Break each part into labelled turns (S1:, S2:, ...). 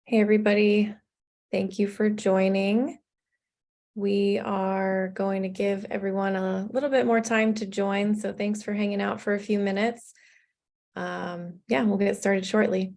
S1: Hey, everybody. Thank you for joining. We are going to give everyone a little bit more time to join, so thanks for hanging out for a few minutes. Yeah, we'll get started shortly.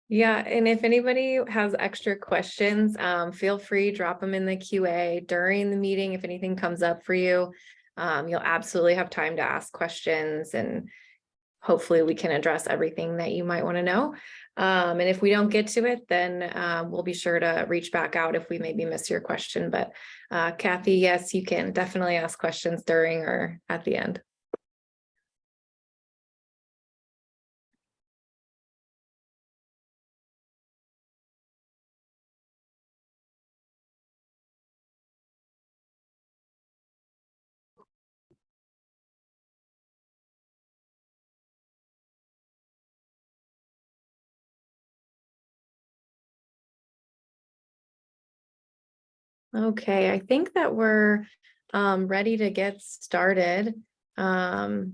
S1: Yeah, and if anybody has extra questions, feel free, drop them in the QA during the meeting. If anything comes up for you, you'll absolutely have time to ask questions, and hopefully we can address everything that you might want to know. And if we don't get to it, then we'll be sure to reach back out if we maybe miss your question. But Kathy, yes, you can definitely ask questions during or at the end. Okay, I think that we're ready to get started. Quite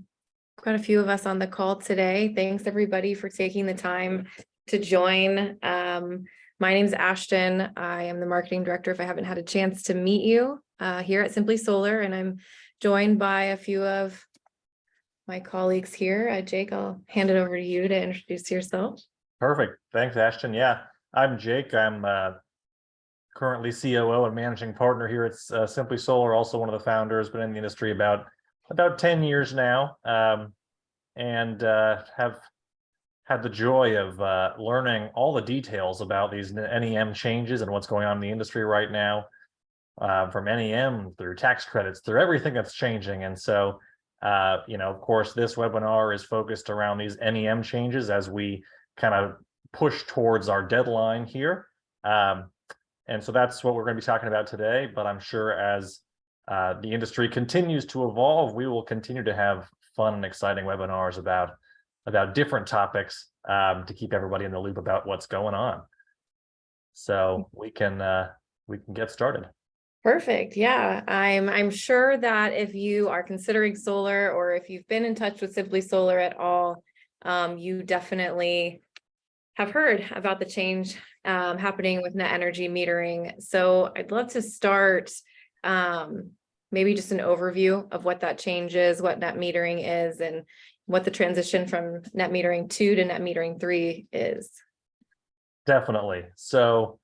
S1: a few of us on the call today. Thanks everybody for taking the time to join. My name is Ashton. I am the marketing director, if I haven't had a chance to meet you here at Simply Solar, and I'm joined by a few of my colleagues here. Jake, I'll hand it over to you to introduce yourself.
S2: Perfect. Thanks, Ashton. Yeah, I'm Jake. I'm currently COO and managing partner here at Simply Solar, also one of the founders, been in the industry about 10 years now, and have had the joy of learning all the details about these NEM changes and what's going on in the industry right now, from NEM through tax credits, through everything that's changing. And so, of course, this webinar is focused around these NEM changes as we kind of push towards our deadline here. And so that's what we're going to be talking about today. But I'm sure as the industry continues to evolve, we will continue to have fun and exciting webinars about different topics to keep everybody in the loop about what's going on. So we can get started.
S1: Perfect. Yeah, I'm sure that if you are considering solar, or if you've been in touch with Simply Solar at all, you definitely have heard about the change happening with net energy metering. So I'd love to start maybe just an overview of what that change is, what net metering is, and what the transition from net metering 2 to net metering 3 is.
S2: Definitely. So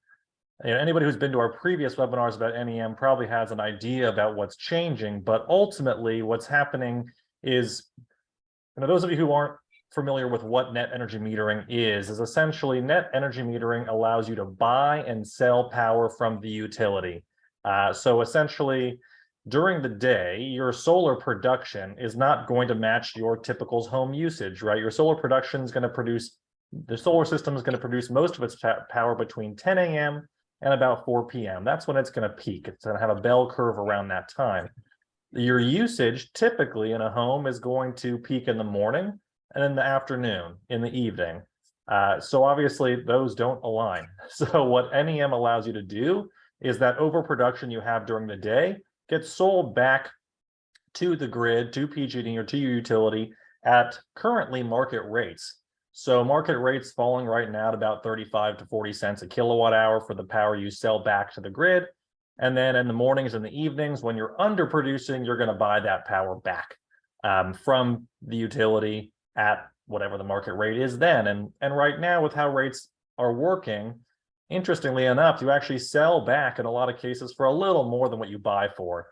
S2: anybody who's been to our previous webinars about NEM probably has an idea about what's changing, but ultimately what's happening is, those of you who aren't familiar with what net energy metering is essentially net energy metering allows you to buy and sell power from the utility. So essentially, during the day, your solar production is not going to match your typical home usage, right? Your solar production is going to produce, the solar system is going to produce most of its power between 10 a.m. and about 4 p.m. That's when it's going to peak. It's going to have a bell curve around that time. Your usage typically in a home is going to peak in the morning and in the afternoon, in the evening. So obviously those don't align. So what NEM allows you to do is that overproduction you have during the day gets sold back to the grid, to PG&E or to your utility at currently market rates. So market rates falling right now at about 35 to 40 cents a kilowatt hour for the power you sell back to the grid. And then in the mornings and the evenings, when you're underproducing, you're going to buy that power back. from the utility at whatever the market rate is then. And right now, with how rates are working, interestingly enough, you actually sell back in a lot of cases for a little more than what you buy for,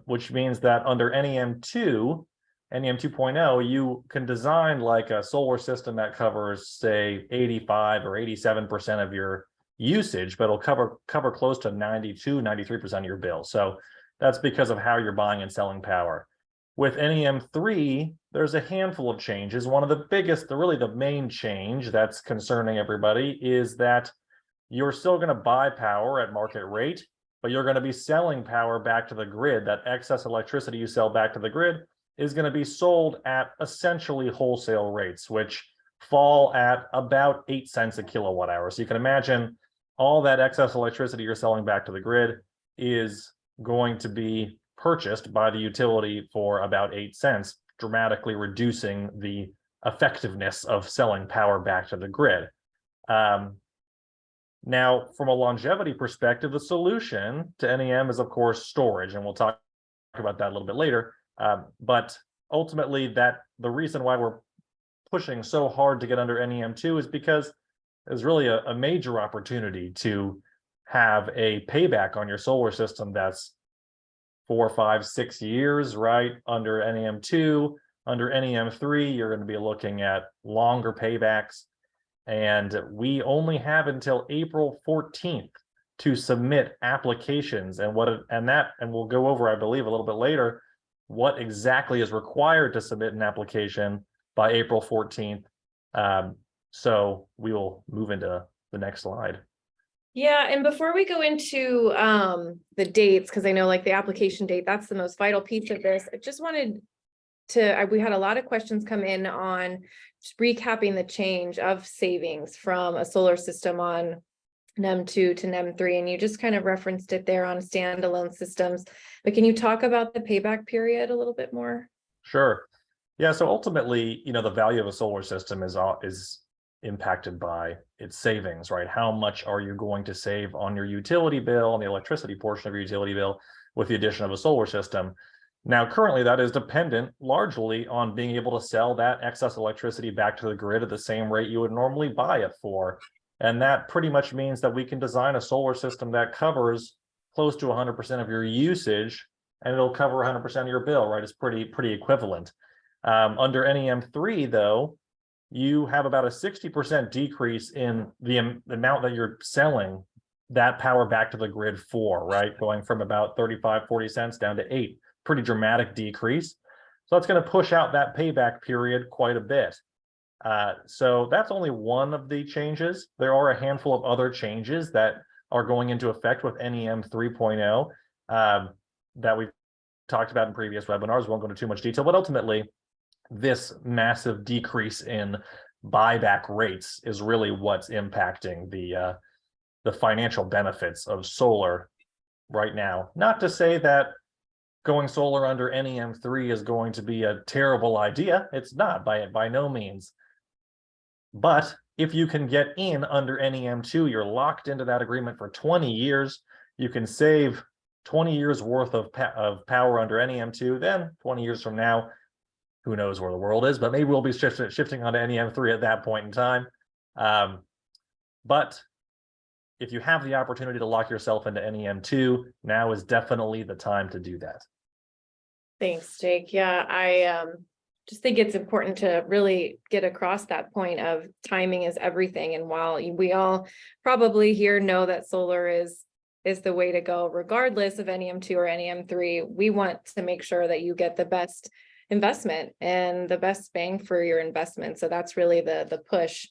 S2: which means that under NEM 2.0, you can design like a solar system that covers, say, 85 or 87% of your usage, but it'll cover close to 92, 93% of your bill. So that's because of how you're buying and selling power. With NEM 3, there's a handful of changes. One of the biggest, really the main change that's concerning everybody is that you're still going to buy power at market rate, but you're going to be selling power back to the grid. That excess electricity you sell back to the grid is going to be sold at essentially wholesale rates, which fall at about 8 cents a kilowatt hour. So you can imagine all that excess electricity you're selling back to the grid is going to be purchased by the utility for about 8 cents, dramatically reducing the effectiveness of selling power back to the grid. Now, from a longevity perspective, the solution to NEM is, of course, storage, and we'll talk about that a little bit later. But ultimately, the reason why we're pushing so hard to get under NEM 2 is because there's really a major opportunity to have a payback on your solar system that's 4, 5, 6 years, right? Under NEM 2, under NEM 3, you're going to be looking at longer paybacks. And we only have until April 14th to submit applications, and we'll go over, I believe, a little bit later, what exactly is required to submit an application by April 14th. So we will move into the next slide.
S1: Yeah, and before we go into the dates, because I know like the application date, that's the most vital piece of this. I just wanted to, we had a lot of questions come in on just recapping the change of savings from a solar system on NEM 2 to NEM 3, and you just kind of referenced it there on standalone systems. But can you talk about the payback period a little bit more?
S2: Sure. Yeah, so ultimately, the value of a solar system is impacted by its savings, right? How much are you going to save on your utility bill, on the electricity portion of your utility bill, with the addition of a solar system? Now, currently, that is dependent largely on being able to sell that excess electricity back to the grid at the same rate you would normally buy it for. And that pretty much means that we can design a solar system that covers close to 100% of your usage, and it'll cover 100% of your bill, right? It's pretty equivalent. Under NEM 3, though, you have about a 60% decrease in the amount that you're selling that power back to the grid for, right? Going from about 35, 40 cents down to 8. Pretty dramatic decrease. So that's going to push out that payback period quite a bit. So that's only one of the changes. There are a handful of other changes that are going into effect with NEM 3.0 that we've talked about in previous webinars. We won't go into too much detail, but ultimately, this massive decrease in buyback rates is really what's impacting the financial benefits of solar right now. Not to say that going solar under NEM 3 is going to be a terrible idea. It's not, by no means. But if you can get in under NEM 2, you're locked into that agreement for 20 years. You can save 20 years worth of power under NEM 2. Then 20 years from now, who knows where the world is, but maybe we'll be shifting onto NEM 3 at that point in time. But if you have the opportunity to lock yourself into NEM 2, now is definitely the time to do that.
S1: Thanks, Jake. Yeah, I just think it's important to really get across that point of timing is everything. And while we all probably here know that solar is the way to go, regardless of NEM 2 or NEM 3, we want to make sure that you get the best investment and the best bang for your investment. So that's really the push.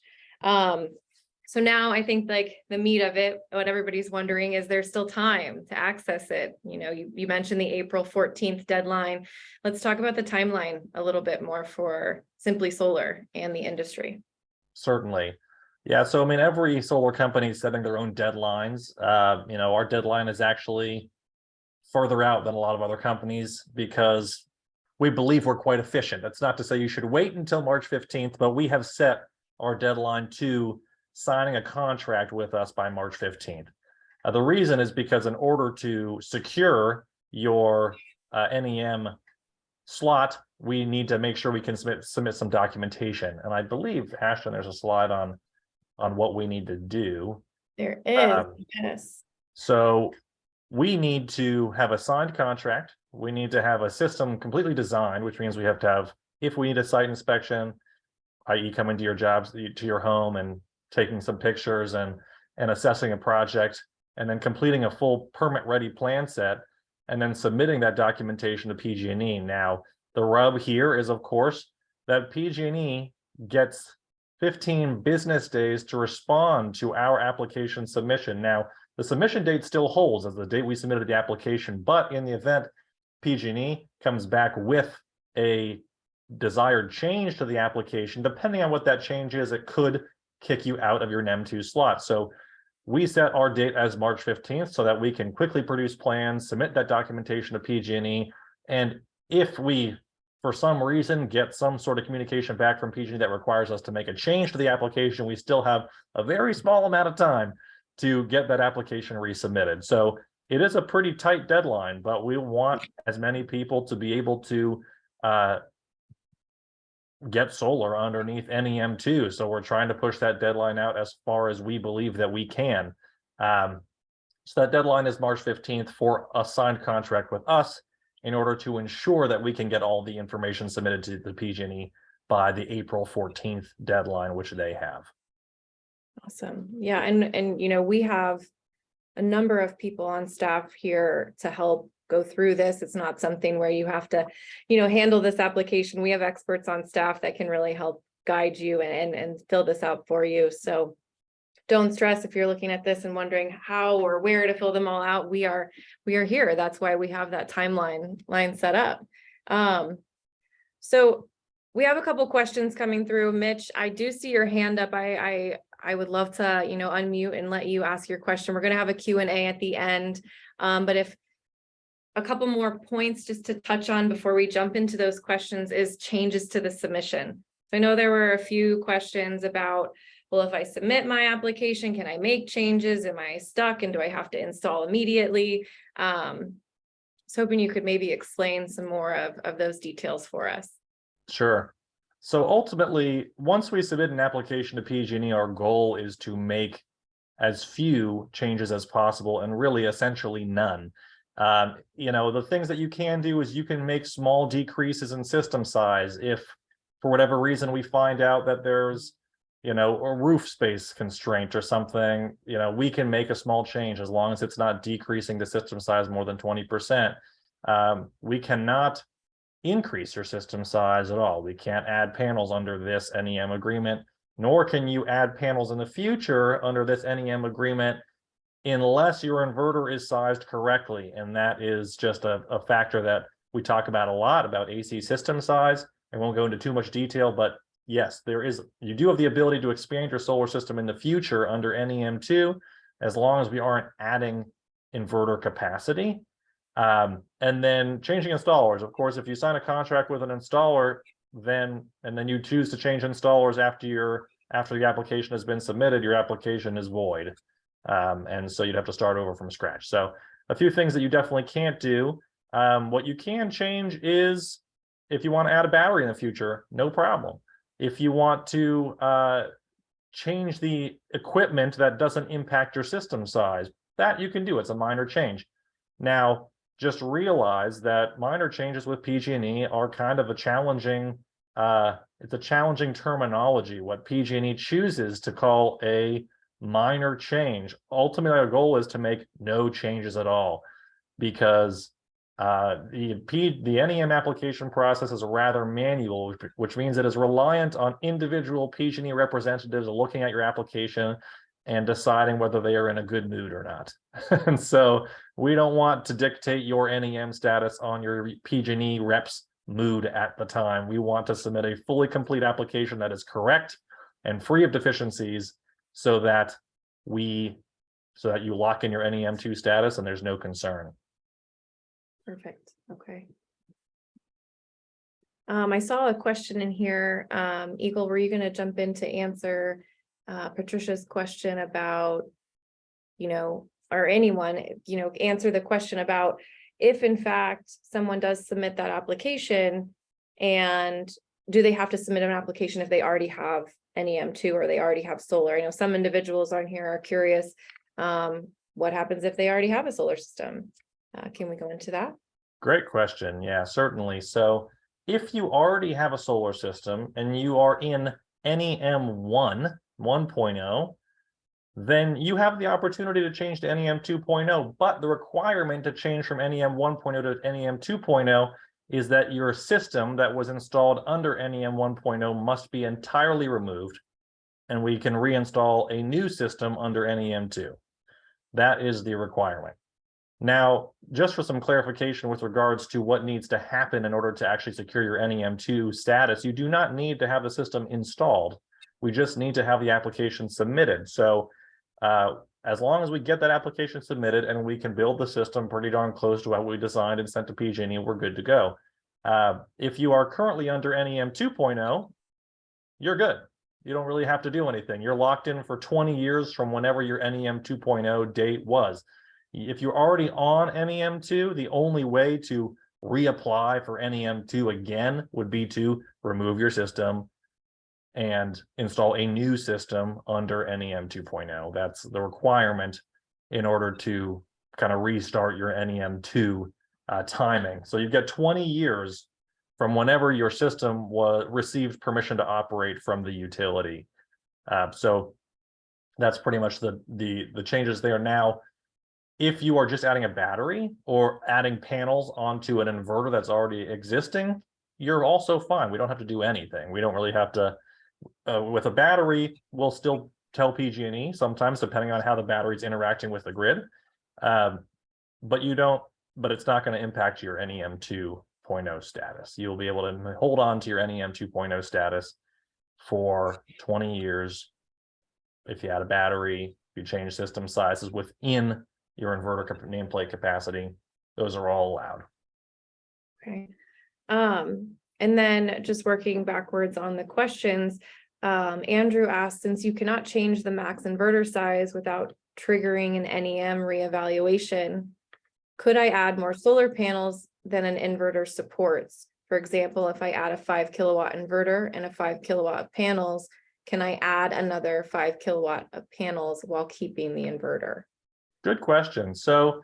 S1: So now I think like the meat of it, what everybody's wondering is there's still time to access it. You mentioned the April 14th deadline. Let's talk about the timeline a little bit more for Simply Solar and the industry.
S2: Certainly. Yeah, so I mean, every solar company is setting their own deadlines. Our deadline is actually further out than a lot of other companies because we believe we're quite efficient. That's not to say you should wait until March 15th, but we have set our deadline to signing a contract with us by March 15th. The reason is because in order to secure your NEM slot, we need to make sure we can submit some documentation. And I believe, Ashton, there's a slide on what we need to do.
S1: There is,
S2: Um,
S1: yes.
S2: So we need to have a signed contract. We need to have a system completely designed, which means we have to have, if we need a site inspection, i.e. coming to your jobs, to your home and taking some pictures and assessing a project, and then completing a full permit ready plan set, and then submitting that documentation to PG&E. Now, the rub here is, of course, that PG&E gets 15 business days to respond to our application submission. Now, the submission date still holds as the date we submitted the application, but in the event PG&E comes back with a desired change to the application, depending on what that change is, it could kick you out of your NEM 2 slot. So we set our date as March 15th so that we can quickly produce plans, submit that documentation to PG&E. And if we, for some reason, get some sort of communication back from PG&E that requires us to make a change to the application, we still have a very small amount of time to get that application resubmitted. So it is a pretty tight deadline, but we want as many people to be able to get solar underneath NEM 2. So we're trying to push that deadline out as far as we believe that we can. So that deadline is March 15th for a signed contract with us in order to ensure that we can get all the information submitted to the PG&E by the April 14th deadline, which they have.
S1: Awesome. Yeah. And, you know, we have a number of people on staff here to help go through this. It's not something where you have to, you know, handle this application. We have experts on staff that can really help guide you and fill this out for you. So don't stress if you're looking at this and wondering how or where to fill them all out. We are here. That's why we have that timeline set up. So we have a couple questions coming through. Mitch, I do see your hand up. I would love to, you know, unmute and let you ask your question. We're going to have a Q&A at the end. But if a couple more points just to touch on before we jump into those questions is changes to the submission. So I know there were a few questions about, well, if I submit my application, can I make changes? Am I stuck? And do I have to install immediately? So hoping you could maybe explain some more of those details for us.
S2: Sure. So ultimately, once we submit an application to PG&E, our goal is to make as few changes as possible and really essentially none. You know, the things that you can do is you can make small decreases in system size. If for whatever reason we find out that there's, you know, a roof space constraint or something, you know, we can make a small change as long as it's not decreasing the system size more than 20%. We cannot increase your system size at all. We can't add panels under this NEM agreement, nor can you add panels in the future under this NEM agreement unless your inverter is sized correctly. And that is just a factor that we talk about a lot about AC system size. I won't go into too much detail, but yes, you do have the ability to expand your solar system in the future under NEM 2, as long as we aren't adding inverter capacity. And then changing installers. Of course, if you sign a contract with an installer, and then you choose to change installers after the application has been submitted, your application is void. And so you'd have to start over from scratch. So a few things that you definitely can't do. What you can change is if you want to add a battery in the future, no problem. If you want to change the equipment that doesn't impact your system size, that you can do. It's a minor change. Now, just realize that minor changes with PG&E are kind of a challenging, it's a challenging terminology. What PG&E chooses to call a minor change. Ultimately, our goal is to make no changes at all, because the NEM application process is rather manual, which means it is reliant on individual PG&E representatives looking at your application and deciding whether they are in a good mood or not. And so we don't want to dictate your NEM status on your PG&E rep's mood at the time. We want to submit a fully complete application that is correct and free of deficiencies so that you lock in your NEM 2 status and there's no concern.
S1: Perfect. Okay. I saw a question in here. Eagle, were you going to jump in to answer Patricia's question about, you know, or anyone, you know, answer the question about if in fact someone does submit that application And do they have to submit an application if they already have NEM2 or they already have solar? I know some individuals on here are curious, what happens if they already have a solar system? Can we go into that?
S2: Great question. Yeah, certainly. So if you already have a solar system and you are in NEM 1.0, then you have the opportunity to change to NEM 2.0, but the requirement to change from NEM 1.0 to NEM 2.0 is that your system that was installed under NEM 1.0 must be entirely removed, and we can reinstall a new system under NEM 2. That is the requirement. Now, just for some clarification with regards to what needs to happen in order to actually secure your NEM 2 status, you do not need to have the system installed. We just need to have the application submitted. So as long as we get that application submitted and we can build the system pretty darn close to what we designed and sent to PG&E, we're good to go. If you are currently under NEM 2.0, you're good. You don't really have to do anything. You're locked in for 20 years from whenever your NEM 2.0 date was. If you're already on NEM 2, the only way to reapply for NEM 2 again would be to remove your system and install a new system under NEM 2.0. That's the requirement in order to kind of restart your NEM 2 timing. So you've got 20 years from whenever your system received permission to operate from the utility. So that's pretty much the changes there. Now, if you are just adding a battery or adding panels onto an inverter that's already existing, you're also fine. We don't have to do anything. We don't really have to. With a battery, we'll still tell PG&E sometimes, depending on how the battery's interacting with the grid. But it's not going to impact your NEM 2.0 status. You'll be able to hold on to your NEM 2.0 status for 20 years. If you add a battery, if you change system sizes within your inverter nameplate capacity, those are all allowed.
S1: Okay. And then just working backwards on the questions, Andrew asked, since you cannot change the max inverter size without triggering an NEM reevaluation, could I add more solar panels than an inverter supports? For example, if I add a 5 kilowatt inverter and a 5 kilowatt panels, can I add another 5 kilowatt of panels while keeping the inverter?
S2: Good question. So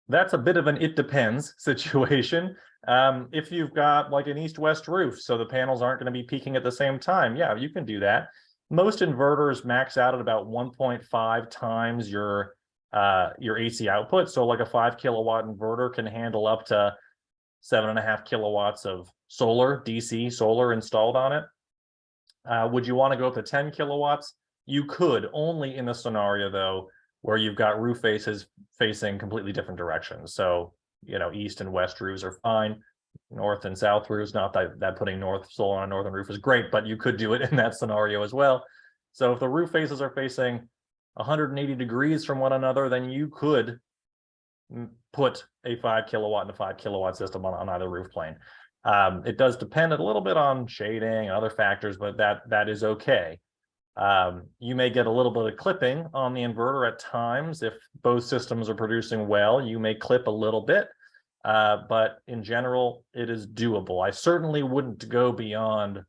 S2: that's a bit of an it depends situation. If you've got like an east-west roof, so the panels aren't going to be peaking at the same time, yeah, you can do that. Most inverters max out at about 1.5 times your AC output. So like a 5 kilowatt inverter can handle up to 7.5 kilowatts of solar, DC solar installed on it. Would you want to go up to 10 kilowatts? You could, only in the scenario though where you've got roof faces facing completely different directions. So, east and west roofs are fine. North and south roofs, not that putting north solar on a northern roof is great, but you could do it in that scenario as well. So if the roof faces are facing 180 degrees from one another, then you could put a 5 kilowatt and a 5 kilowatt system on either roof plane. It does depend a little bit on shading and other factors, but that is okay. You may get a little bit of clipping on the inverter at times. If both systems are producing well, you may clip a little bit, but in general, it is doable. I certainly wouldn't go beyond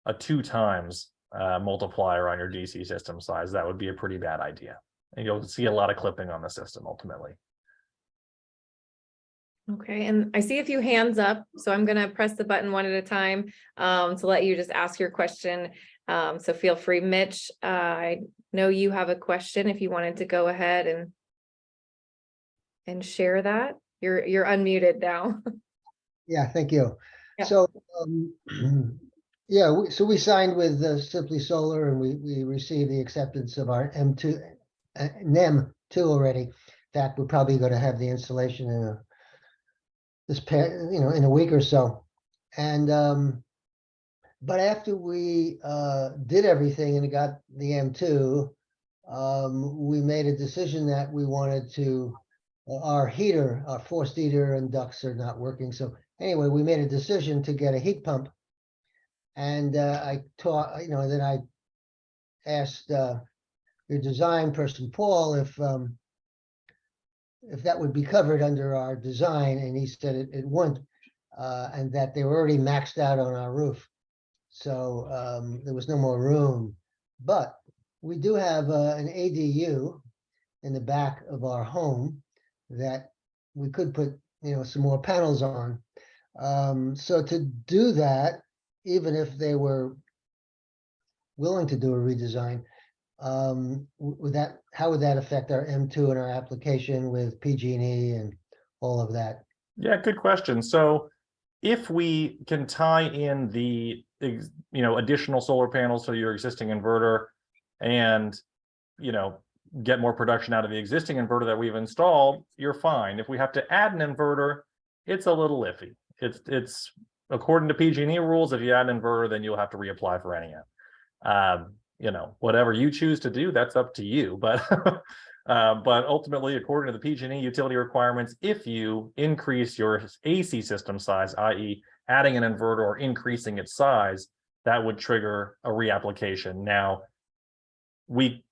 S2: a 2 times multiplier on your DC system size. That would be a pretty bad idea. And you'll see a lot of clipping on the system ultimately.
S1: Okay, and I see a few hands up, so I'm going to press the button one at a time to let you just ask your question. So feel free. Mitch, I know you have a question if you wanted to go ahead and share that. You're unmuted now.
S3: Yeah, thank you.
S1: Yeah.
S3: So, yeah, so we signed with Simply Solar, and we received the acceptance of our NEM 2 already. In fact, we're probably going to have the installation in a week or so. And but after we did everything and got the M2, we made a decision that we wanted to, our forced heater and ducts are not working. So anyway, we made a decision to get a heat pump. And then I asked your design person, Paul, if that would be covered under our design, and he said it wouldn't. and that they were already maxed out on our roof. So there was no more room. But we do have an ADU in the back of our home that we could put, some more panels on. So to do that, even if they were willing to do a redesign, how would that affect our M2 and our application with PG&E and all of that?
S2: Yeah, good question. So if we can tie in the additional solar panels to your existing inverter and get more production out of the existing inverter that we've installed, you're fine. If we have to add an inverter, it's a little iffy. It's according to PG&E rules, if you add an inverter, then you'll have to reapply for NEM. Whatever you choose to do, that's up to you. But but ultimately, according to the PG&E utility requirements, if you increase your AC system size, i.e. adding an inverter or increasing its size, that would trigger a reapplication. Now, we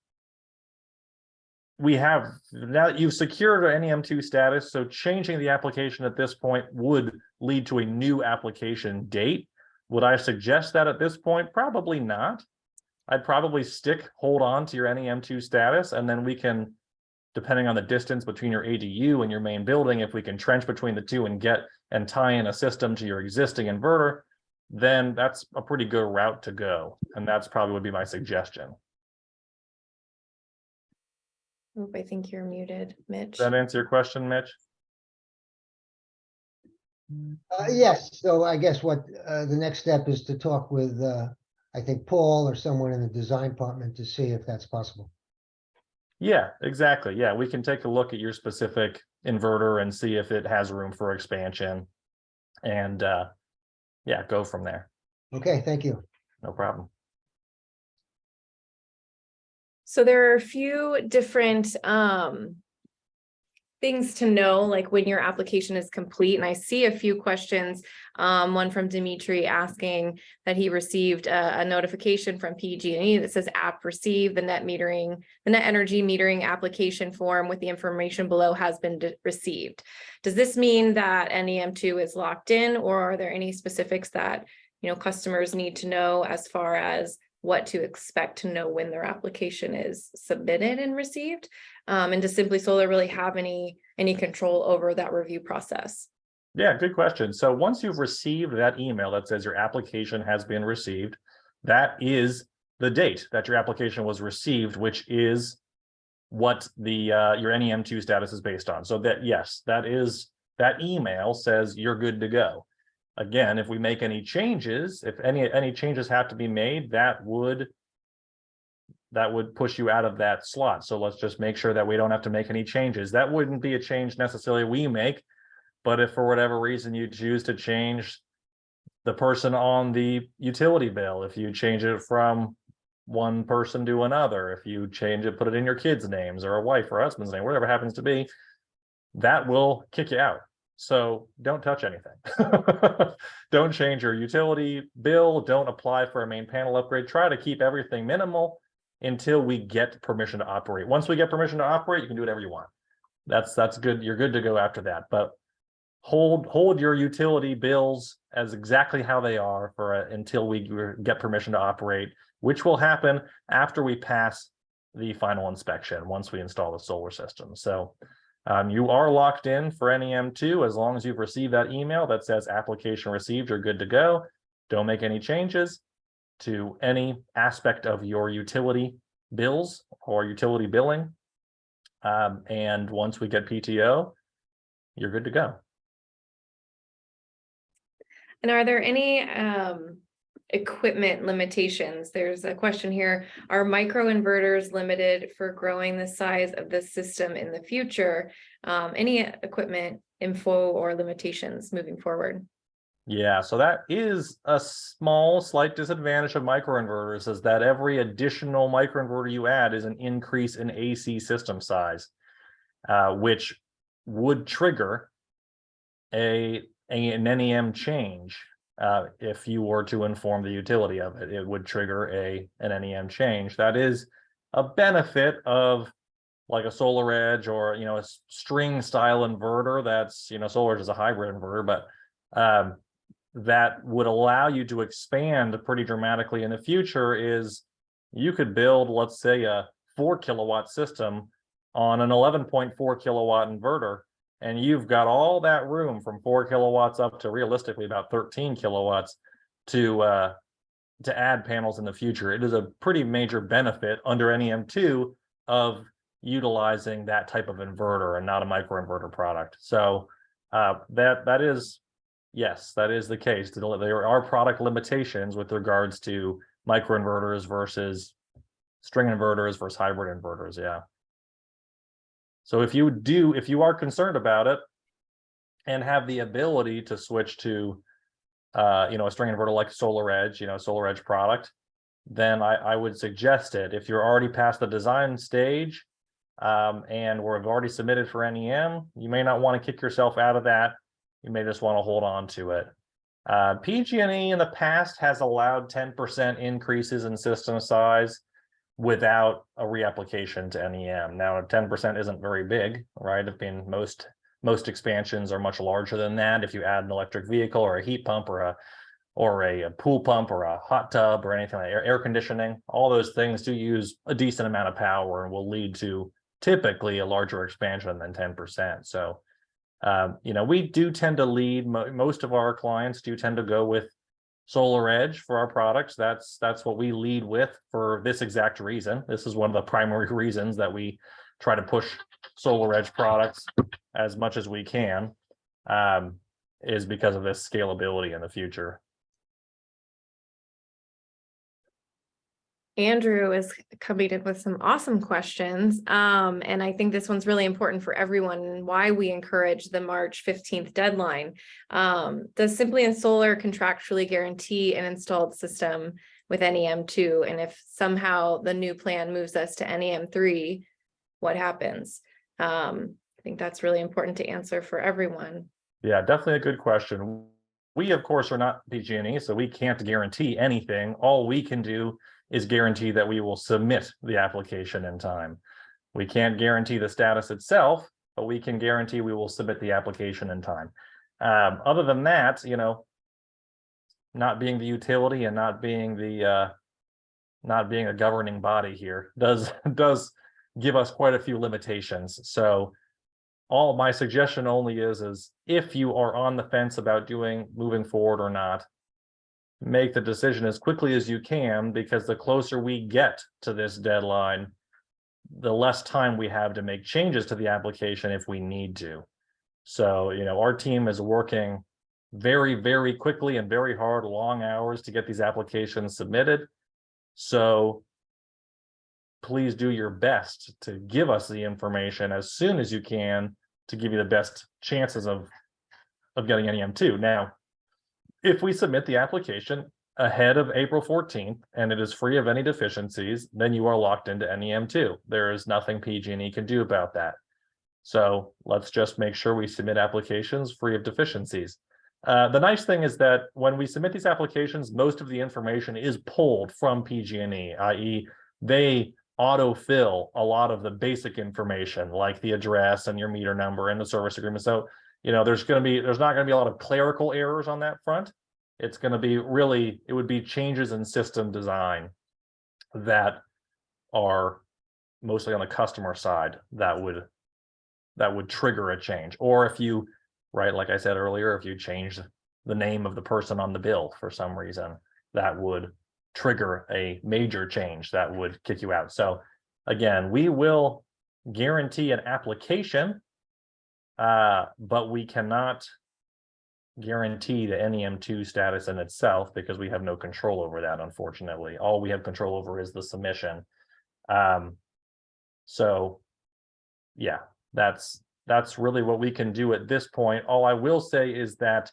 S2: have, now that you've secured an NEM2 status, so changing the application at this point would lead to a new application date. Would I suggest that at this point? Probably not. I'd probably hold on to your NEM2 status, and then we can, depending on the distance between your ADU and your main building, if we can trench between the two and tie in a system to your existing inverter, then that's a pretty good route to go. And that's probably would be my suggestion.
S1: Oop, I think you're muted, Mitch.
S2: Does that answer your question, Mitch?
S3: Yes, so I guess what the next step is to talk with, I think, Paul or someone in the design department to see if that's possible.
S2: Yeah, exactly. Yeah, we can take a look at your specific inverter and see if it has room for expansion, and yeah, go from there.
S3: Okay, thank you.
S2: No problem.
S1: So there are a few different things to know, like when your application is complete. And I see a few questions, one from Dimitri asking that he received a notification from PG&E that says app received, the net energy metering application form with the information below has been received. Does this mean that NEM2 is locked in, or are there any specifics that customers need to know as far as what to expect to know when their application is submitted and received? And does Simply Solar really have any control over that review process?
S2: Yeah, good question. So once you've received that email that says your application has been received, that is the date that your application was received, which is what the your NEM2 status is based on. So that, yes, that email says you're good to go. Again, if we make any changes, if any changes have to be made, that would push you out of that slot. So let's just make sure that we don't have to make any changes. That wouldn't be a change necessarily we make, but if for whatever reason you choose to change the person on the utility bill, if you change it from one person to another, if you change it, put it in your kids' names or a wife or husband's name, whatever happens to be, that will kick you out. So don't touch anything. Don't change your utility bill. Don't apply for a main panel upgrade. Try to keep everything minimal until we get permission to operate. Once we get permission to operate, you can do whatever you want. That's good. You're good to go after that. But hold your utility bills as exactly how they are until we get permission to operate, which will happen after we pass the final inspection once we install the solar system. So you are locked in for NEM2 as long as you've received that email that says application received, you're good to go. Don't make any changes to any aspect of your utility bills or utility billing. And once we get PTO, you're good to go.
S1: And are there any equipment limitations? There's a question here. Are microinverters limited for growing the size of the system in the future? Any equipment info or limitations moving forward?
S2: Yeah, so that is a slight disadvantage of microinverters, is that every additional microinverter you add is an increase in AC system size, which would trigger an NEM change. If you were to inform the utility of it, it would trigger an NEM change. That is a benefit of like a Solar Edge or a string style inverter. That's Solar Edge is a hybrid inverter, but that would allow you to expand pretty dramatically in the future is you could build, let's say, a 4 kilowatt system on an 11.4 kilowatt inverter, and you've got all that room from 4 kilowatts up to realistically about 13 kilowatts to add panels in the future. It is a pretty major benefit under NEM2 of utilizing that type of inverter and not a microinverter product. So that is, yes, that is the case. There are product limitations with regards to microinverters versus string inverters versus hybrid inverters. Yeah. So if you are concerned about it and have the ability to switch to a string inverter like SolarEdge, SolarEdge product, then I would suggest it. If you're already past the design stage and we've already submitted for NEM, you may not want to kick yourself out of that. You may just want to hold on to it. PG&E in the past has allowed 10% increases in system size without a reapplication to NEM. Now, 10% isn't very big, right? I mean, most expansions are much larger than that. If you add an electric vehicle or a heat pump or a pool pump or a hot tub or anything like air conditioning, all those things do use a decent amount of power and will lead to typically a larger expansion than 10%. So, we do tend to lead, most of our clients do tend to go with SolarEdge for our products. That's what we lead with for this exact reason. This is one of the primary reasons that we try to push SolarEdge products as much as we can, is because of this scalability in the future.
S1: Andrew is coming in with some awesome questions. And I think this one's really important for everyone and why we encourage the March 15th deadline. Does Simply and Solar contractually guarantee an installed system with NEM2? And if somehow the new plan moves us to NEM3, what happens? I think that's really important to answer for everyone.
S2: Yeah, definitely a good question. We, of course, are not PG&E, so we can't guarantee anything. All we can do is guarantee that we will submit the application in time. We can't guarantee the status itself, but we can guarantee we will submit the application in time. Other than that, not being the utility and not being a governing body here does give us quite a few limitations. So all my suggestion only is if you are on the fence about moving forward or not, make the decision as quickly as you can, because the closer we get to this deadline, the less time we have to make changes to the application if we need to. So, our team is working very, very quickly and very hard, long hours to get these applications submitted. So please do your best to give us the information as soon as you can to give you the best chances of getting NEM2. Now, if we submit the application ahead of April 14th and it is free of any deficiencies, then you are locked into NEM2. There is nothing PG&E can do about that. So let's just make sure we submit applications free of deficiencies. The nice thing is that when we submit these applications, most of the information is pulled from PG&E, i.e. they autofill a lot of the basic information like the address and your meter number and the service agreement. So there's not going to be a lot of clerical errors on that front. It's going to be it would be changes in system design that are mostly on the customer side that would trigger a change. Or if you, right, like I said earlier, if you change the name of the person on the bill for some reason, that would trigger a major change that would kick you out. So again, we will guarantee an application, but we cannot guarantee the NEM2 status in itself because we have no control over that, unfortunately. All we have control over is the submission. So yeah, that's really what we can do at this point. All I will say is that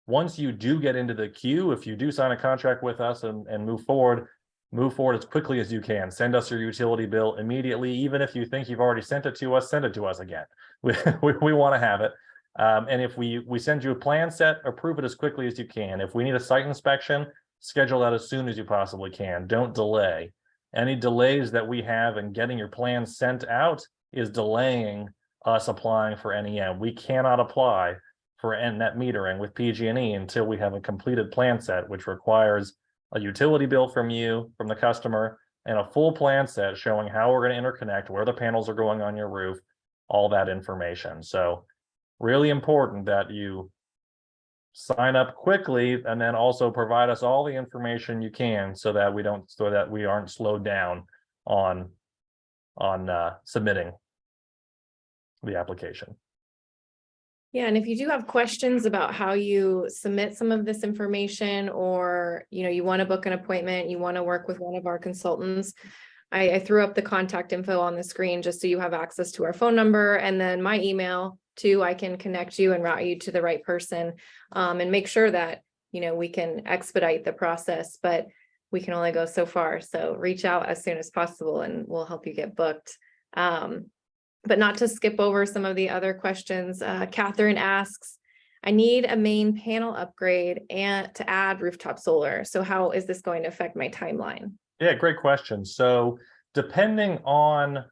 S2: once you do get into the queue, if you do sign a contract with us and move forward as quickly as you can. Send us your utility bill immediately. Even if you think you've already sent it to us, send it to us again. We want to have it. And if we send you a plan set, approve it as quickly as you can. If we need a site inspection, schedule that as soon as you possibly can. Don't delay. Any delays that we have in getting your plan sent out is delaying us applying for NEM. We cannot apply for net metering with PG&E until we have a completed plan set, which requires a utility bill from you, from the customer, and a full plan set showing how we're going to interconnect, where the panels are going on your roof, all that information. So really important that you sign up quickly and then also provide us all the information you can so that we aren't slowed down on submitting the application.
S1: Yeah, and if you do have questions about how you submit some of this information, or you want to book an appointment, you want to work with one of our consultants, I threw up the contact info on the screen just so you have access to our phone number, and then my email too. I can connect you and route you to the right person, and make sure that we can expedite the process, but we can only go so far. So reach out as soon as possible and we'll help you get booked. But not to skip over some of the other questions. Catherine asks, I need a main panel upgrade and to add rooftop solar. So how is this going to affect my timeline?
S2: Yeah, great question. So depending on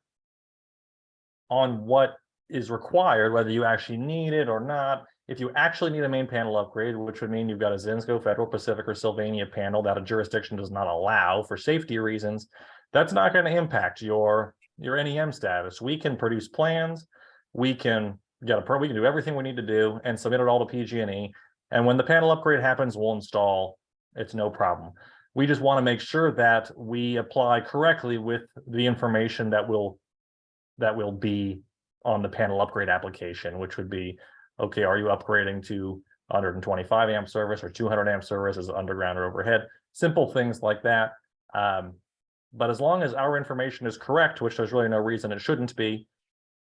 S2: what is required, whether you actually need it or not, if you actually need a main panel upgrade, which would mean you've got a Zinsco, Federal, Pacific, or Sylvania panel that a jurisdiction does not allow for safety reasons, that's not going to impact your NEM status. We can produce plans, we can we can do everything we need to do and submit it all to PG&E. And when the panel upgrade happens, we'll install. It's no problem. We just want to make sure that we apply correctly with the information that will be on the panel upgrade application, which would be, okay, are you upgrading to 125 amp service or 200 amp service as underground or overhead? Simple things like that. But as long as our information is correct, which there's really no reason it shouldn't be,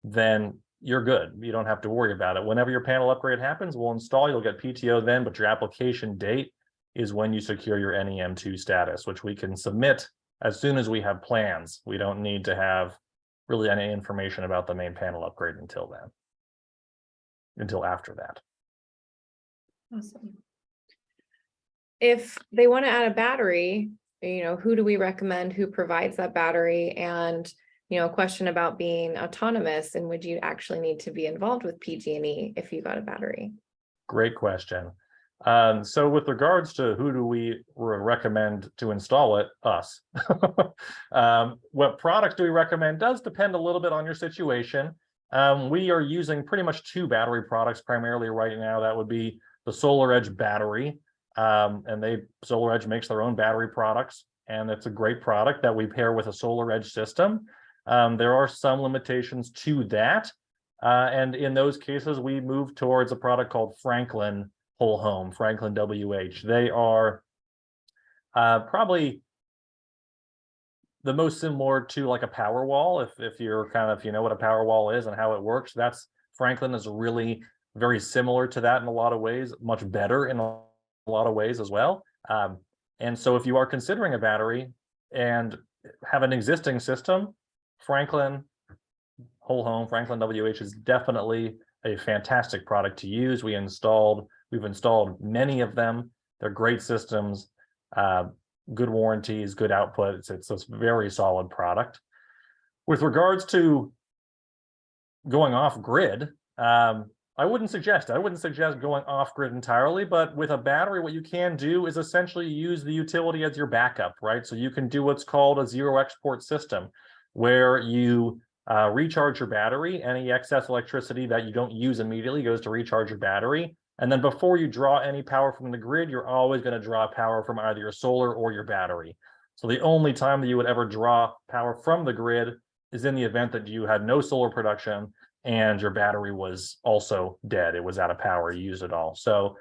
S2: then you're good. You don't have to worry about it. Whenever your panel upgrade happens, we'll install, you'll get PTO then, but your application date is when you secure your NEM2 status, which we can submit as soon as we have plans. We don't need to have really any information about the main panel upgrade until after that.
S1: Awesome. If they want to add a battery, who do we recommend, who provides that battery? And, a question about being autonomous, and would you actually need to be involved with PG&E if you got a battery?
S2: Great question. So with regards to who do we recommend to install it, us. What products do we recommend does depend a little bit on your situation. We are using pretty much 2 battery products primarily right now. That would be the SolarEdge battery. And SolarEdge makes their own battery products, and it's a great product that we pair with a SolarEdge system. There are some limitations to that. And in those cases, we move towards a product called Franklin Whole Home, Franklin WH. They are probably the most similar to like a Powerwall. If you're you know what a Powerwall is and how it works, Franklin is really very similar to that in a lot of ways, much better in a lot of ways as well. And so if you are considering a battery and have an existing system, Franklin Whole Home, Franklin WH is definitely a fantastic product to use. We've installed many of them. They're great systems, good warranties, good output. It's a very solid product. With regards to going off grid, I wouldn't suggest going off grid entirely, but with a battery, what you can do is essentially use the utility as your backup, right? So you can do what's called a zero export system, where you recharge your battery. Any excess electricity that you don't use immediately goes to recharge your battery. And then before you draw any power from the grid, you're always going to draw power from either your solar or your battery. So the only time that you would ever draw power from the grid is in the event that you had no solar production and your battery was also dead. It was out of power, you used it all. So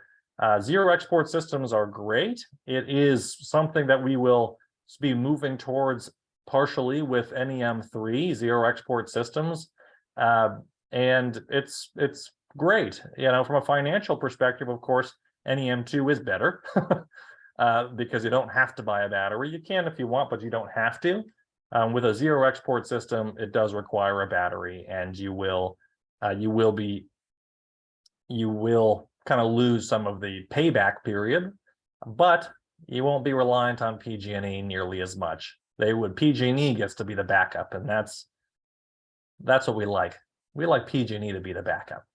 S2: zero export systems are great. It is something that we will be moving towards partially with NEM3 zero export systems. And it's great. From a financial perspective, of course, NEM2 is better because you don't have to buy a battery. You can if you want, but you don't have to. With a zero export system, it does require a battery, and you will kind of lose some of the payback period, but you won't be reliant on PG&E nearly as much. PG&E gets to be the backup, and that's what we like. We like PG&E to be the backup.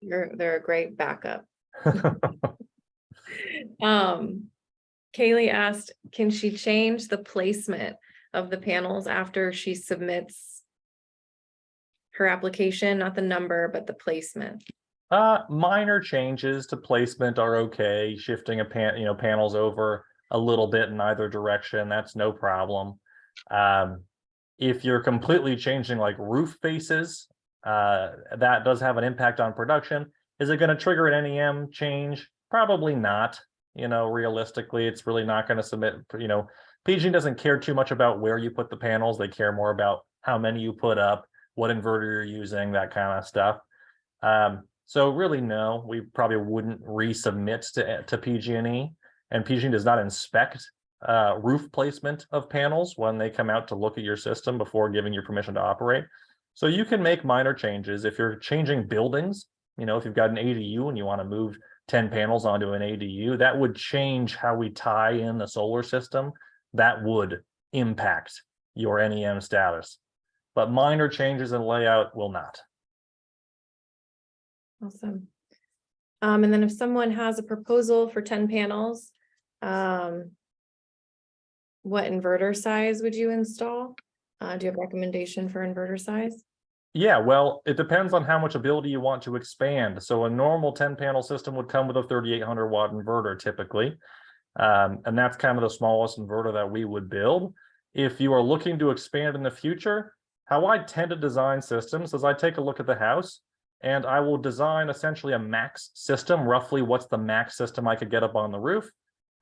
S1: They're a great backup. Kaylee asked, can she change the placement of the panels after she submits her application, not the number, but the placement?
S2: Minor changes to placement are okay. Shifting panels over a little bit in either direction, that's no problem. If you're completely changing like roof faces, that does have an impact on production. Is it going to trigger an NEM change? Probably not. Realistically, it's really not going to submit. PG doesn't care too much about where you put the panels. They care more about how many you put up, what inverter you're using, that kind of stuff. So really, no, we probably wouldn't resubmit to PG&E, and PG&E does not inspect roof placement of panels when they come out to look at your system before giving you permission to operate. So you can make minor changes if you're changing buildings. If you've got an ADU and you want to move 10 panels onto an ADU, that would change how we tie in the solar system. That would impact your NEM status, but minor changes in layout will not.
S1: Awesome. And then if someone has a proposal for 10 panels, what inverter size would you install? Do you have a recommendation for inverter size?
S2: Yeah, well, it depends on how much ability you want to expand. So a normal 10 panel system would come with a 3,800 watt inverter typically. And that's kind of the smallest inverter that we would build. If you are looking to expand in the future, how I tend to design systems is I take a look at the house and I will design essentially a max system, roughly what's the max system I could get up on the roof.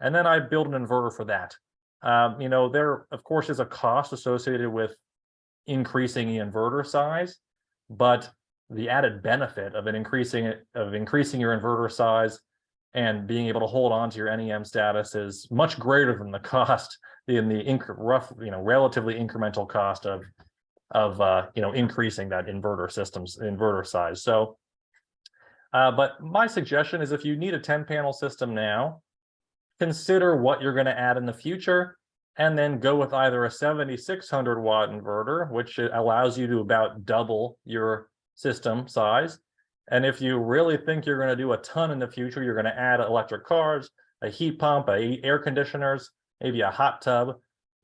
S2: And then I build an inverter for that. There, of course, is a cost associated with increasing the inverter size, but the added benefit of increasing your inverter size and being able to hold on to your NEM status is much greater than the cost in the relatively incremental cost of increasing that inverter size. So, but my suggestion is if you need a 10 panel system now, consider what you're going to add in the future, and then go with either a 7,600 watt inverter, which allows you to about double your system size. And if you really think you're going to do a ton in the future, you're going to add electric cars, a heat pump, air conditioners, maybe a hot tub.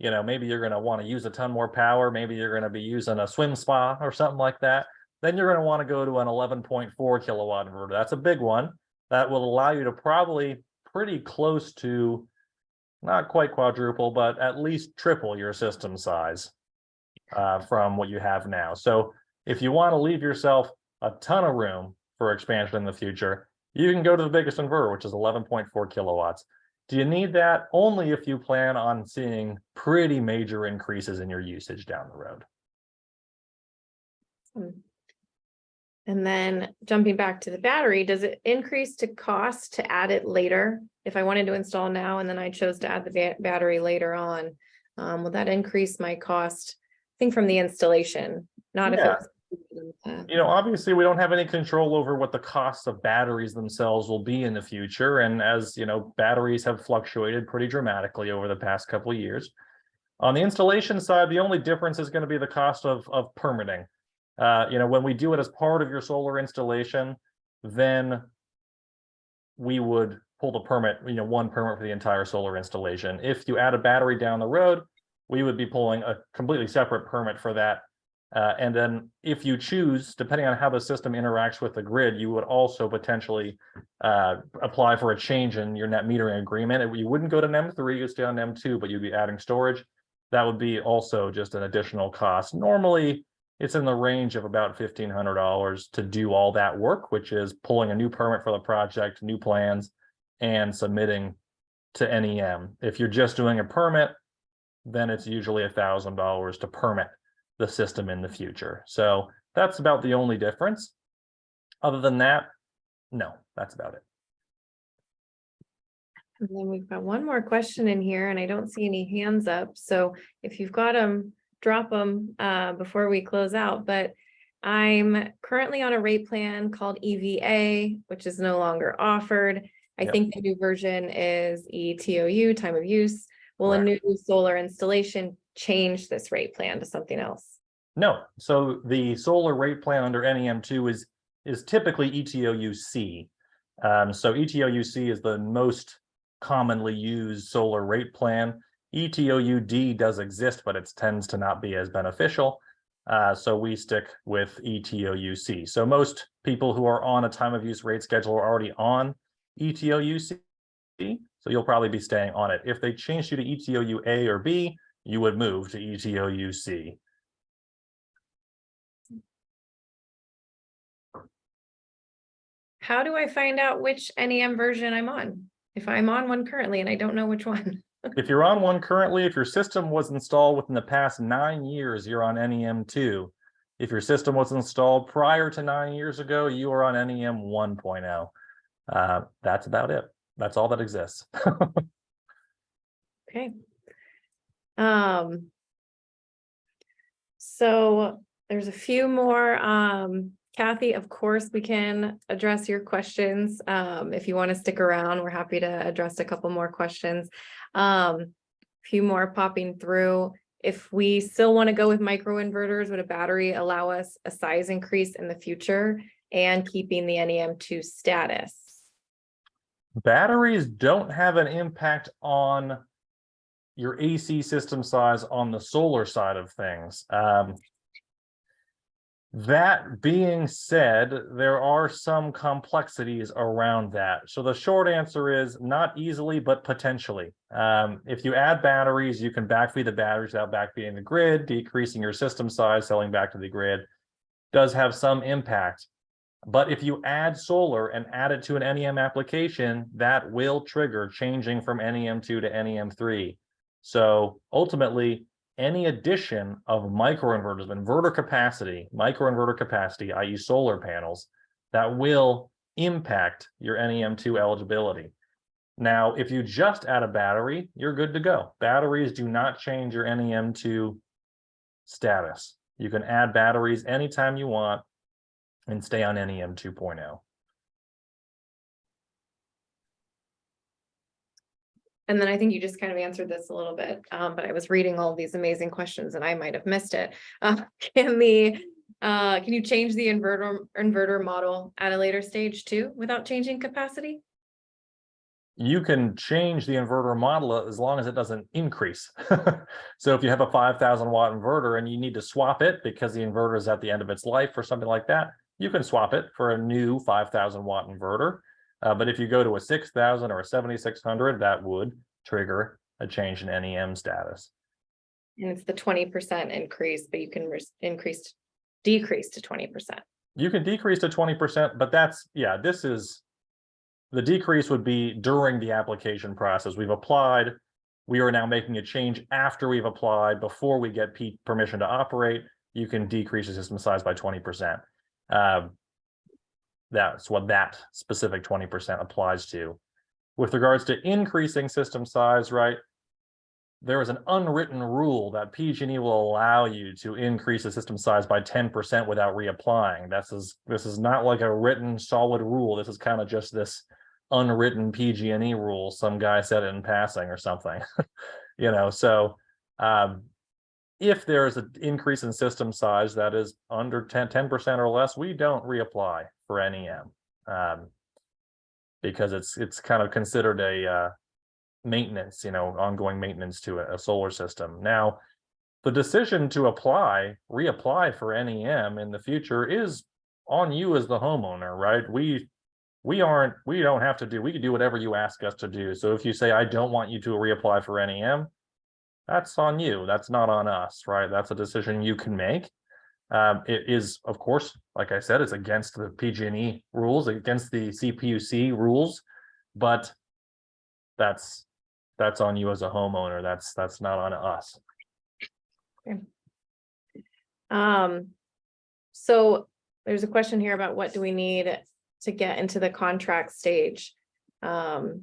S2: Maybe you're going to want to use a ton more power. Maybe you're going to be using a swim spa or something like that. Then you're going to want to go to an 11.4 kilowatt inverter. That's a big one. That will allow you to probably pretty close to, not quite quadruple, but at least triple your system size from what you have now. So if you want to leave yourself a ton of room for expansion in the future, you can go to the biggest inverter, which is 11.4 kilowatts. Do you need that? Only if you plan on seeing pretty major increases in your usage down the road.
S1: And then jumping back to the battery, does it increase to cost to add it later? If I wanted to install now and then I chose to add the battery later on, will that increase my cost? I think from the installation, not if it was.
S2: Obviously we don't have any control over what the costs of batteries themselves will be in the future. And as batteries have fluctuated pretty dramatically over the past couple of years. On the installation side, the only difference is going to be the cost of permitting. When we do it as part of your solar installation, then we would pull the permit, one permit for the entire solar installation. If you add a battery down the road, we would be pulling a completely separate permit for that. And then if you choose, depending on how the system interacts with the grid, you would also potentially apply for a change in your net metering agreement. You wouldn't go to NEM 3, you'd stay on NEM 2, but you'd be adding storage. That would be also just an additional cost. Normally, it's in the range of about $1,500 to do all that work, which is pulling a new permit for the project, new plans, and submitting to NEM. If you're just doing a permit, then it's usually $1,000 to permit the system in the future. So that's about the only difference. Other than that, no, that's about it.
S1: And then we've got one more question in here and I don't see any hands up. So if you've got them, drop them before we close out. But I'm currently on a rate plan called EVA, which is no longer offered. I think the new version is ETOU, time of use. Will a new solar installation change this rate plan to something else?
S2: No. So the solar rate plan under NEM2 is is typically ETOUC. So ETOUC is the most commonly used solar rate plan. ETOUD does exist, but it tends to not be as beneficial. So we stick with ETOUC. So most people who are on a time of use rate schedule are already on ETOUC. So you'll probably be staying on it. If they changed you to ETOUA or B, you would move to ETOUC.
S1: How do I find out which NEM version I'm on? If I'm on one currently and I don't know which one.
S2: If you're on one currently, if your system was installed within the past 9 years, you're on NEM 2. If your system was installed prior to 9 years ago, you are on NEM 1.0. That's about it. That's all that exists.
S1: Okay. So there's a few more. Kathy, of course, we can address your questions. If you want to stick around, we're happy to address a couple more questions. Few more popping through. If we still want to go with microinverters, would a battery allow us a size increase in the future and keeping the NEM2 status?
S2: Batteries don't have an impact on your AC system size on the solar side of things. That being said, there are some complexities around that. So the short answer is not easily, but potentially. If you add batteries, you can backfeed the batteries without backfeeding the grid, decreasing your system size, selling back to the grid does have some impact. But if you add solar and add it to an NEM application, that will trigger changing from NEM2 to NEM3. So ultimately, any addition of microinverters, microinverter capacity, i.e. solar panels, that will impact your NEM2 eligibility. Now, if you just add a battery, you're good to go. Batteries do not change your NEM2 status. You can add batteries anytime you want and stay on NEM 2.0.
S1: And then I think you just kind of answered this a little bit, but I was reading all of these amazing questions and I might have missed it. Can you change the inverter model at a later stage too, without changing capacity?
S2: You can change the inverter model as long as it doesn't increase. So if you have a 5,000 watt inverter and you need to swap it because the inverter is at the end of its life or something like that, you can swap it for a new 5,000 watt inverter. But if you go to a 6,000 or a 7,600, that would trigger a change in NEM status.
S1: And it's the 20% increase, but you can decrease to 20%.
S2: You can decrease to 20%, but that's, yeah, this is, the decrease would be during the application process. We've applied, we are now making a change after we've applied, before we get permission to operate, you can decrease the system size by 20%. That's what that specific 20% applies to. With regards to increasing system size, right, there is an unwritten rule that PG&E will allow you to increase the system size by 10% without reapplying. This is not like a written solid rule. This is kind of just this unwritten PG&E rule. Some guy said it in passing or something, you know. So if there is an increase in system size that is under 10% or less, we don't reapply for NEM because it's kind of considered a maintenance, you know, ongoing maintenance to a solar system. Now, the decision to reapply for NEM in the future is on you as the homeowner, right? We don't have to do, we can do whatever you ask us to do. So if you say, I don't want you to reapply for NEM, that's on you. That's not on us, right? That's a decision you can make. It is, of course, like I said, it's against the PG&E rules, against the CPUC rules, but that's on you as a homeowner. That's not on us.
S1: Okay. So there's a question here about what do we need to get into the contract stage. The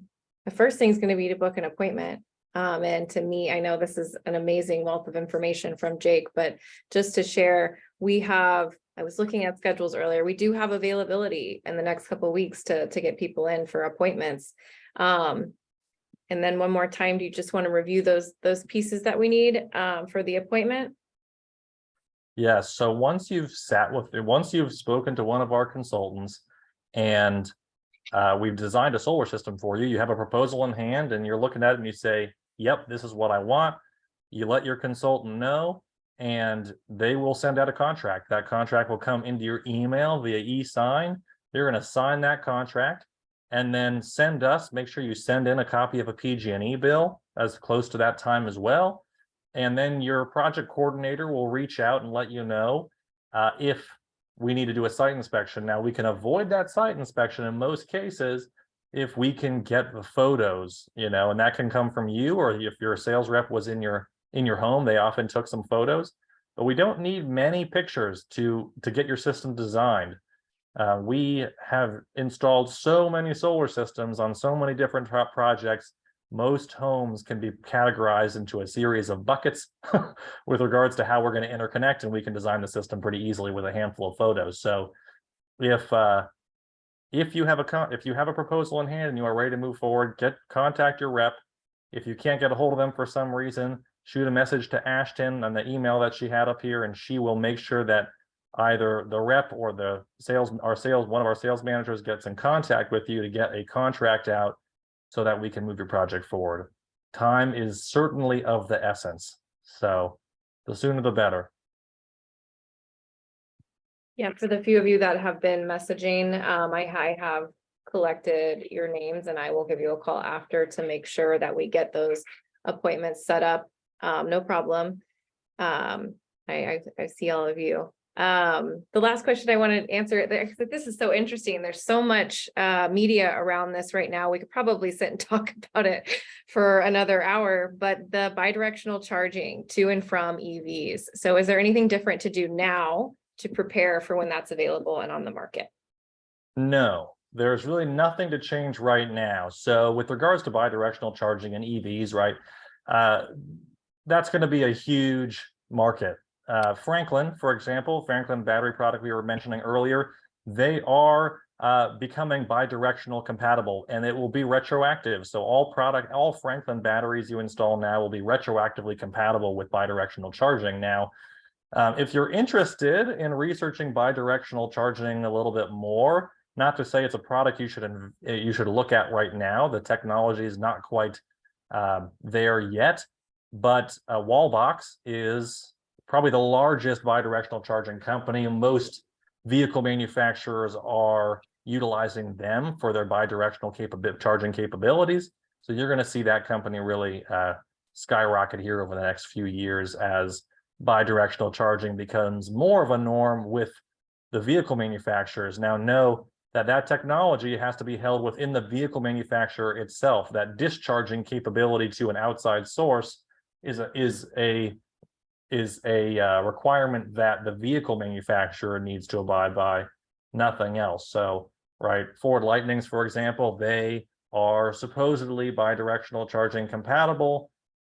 S1: first thing is going to be to book an appointment. And to me, I know this is an amazing wealth of information from Jake, but just to share, I was looking at schedules earlier. We do have availability in the next couple of weeks to get people in for appointments. And then one more time, do you just want to review those pieces that we need for the appointment?
S2: Yes, so once you've spoken to one of our consultants and we've designed a solar system for you, you have a proposal in hand and you're looking at it and you say, yep, this is what I want. You let your consultant know and they will send out a contract. That contract will come into your email via e-sign. You're going to sign that contract and then make sure you send in a copy of a PG&E bill as close to that time as well. And then your project coordinator will reach out and let you know if we need to do a site inspection. Now, we can avoid that site inspection in most cases if we can get the photos, and that can come from you, or if your sales rep was in your home, they often took some photos. But we don't need many pictures to get your system designed. We have installed so many solar systems on so many different projects. Most homes can be categorized into a series of buckets with regards to how we're going to interconnect, and we can design the system pretty easily with a handful of photos. So if you have a proposal in hand and you are ready to move forward, contact your rep. If you can't get a hold of them for some reason, shoot a message to Ashton on the email that she had up here, and she will make sure that either the rep or one of our sales managers gets in contact with you to get a contract out so that we can move your project forward. Time is certainly of the essence, so the sooner the better.
S1: Yeah, for the few of you that have been messaging, I have collected your names and I will give you a call after to make sure that we get those appointments set up. No problem. I see all of you. The last question I wanted to answer, this is so interesting. There's so much media around this right now. We could probably sit and talk about it for another hour, but the bidirectional charging to and from EVs. So is there anything different to do now to prepare for when that's available and on the market?
S2: No, there's really nothing to change right now. So with regards to bidirectional charging and EVs, right, that's going to be a huge market. Franklin, for example, Franklin battery product we were mentioning earlier, they are becoming bidirectional compatible, and it will be retroactive. So all Franklin batteries you install now will be retroactively compatible with bidirectional charging. Now, if you're interested in researching bidirectional charging a little bit more, not to say it's a product you should look at right now. The technology is not quite there yet, but Wallbox is probably the largest bidirectional charging company. Most vehicle manufacturers are utilizing them for their bidirectional charging capabilities. So you're going to see that company really skyrocket here over the next few years as bidirectional charging becomes more of a norm with the vehicle manufacturers. Now, know that technology has to be held within the vehicle manufacturer itself. That discharging capability to an outside source is a requirement that the vehicle manufacturer needs to abide by, nothing else. So, right, Ford Lightnings, for example, they are supposedly bidirectional charging compatible.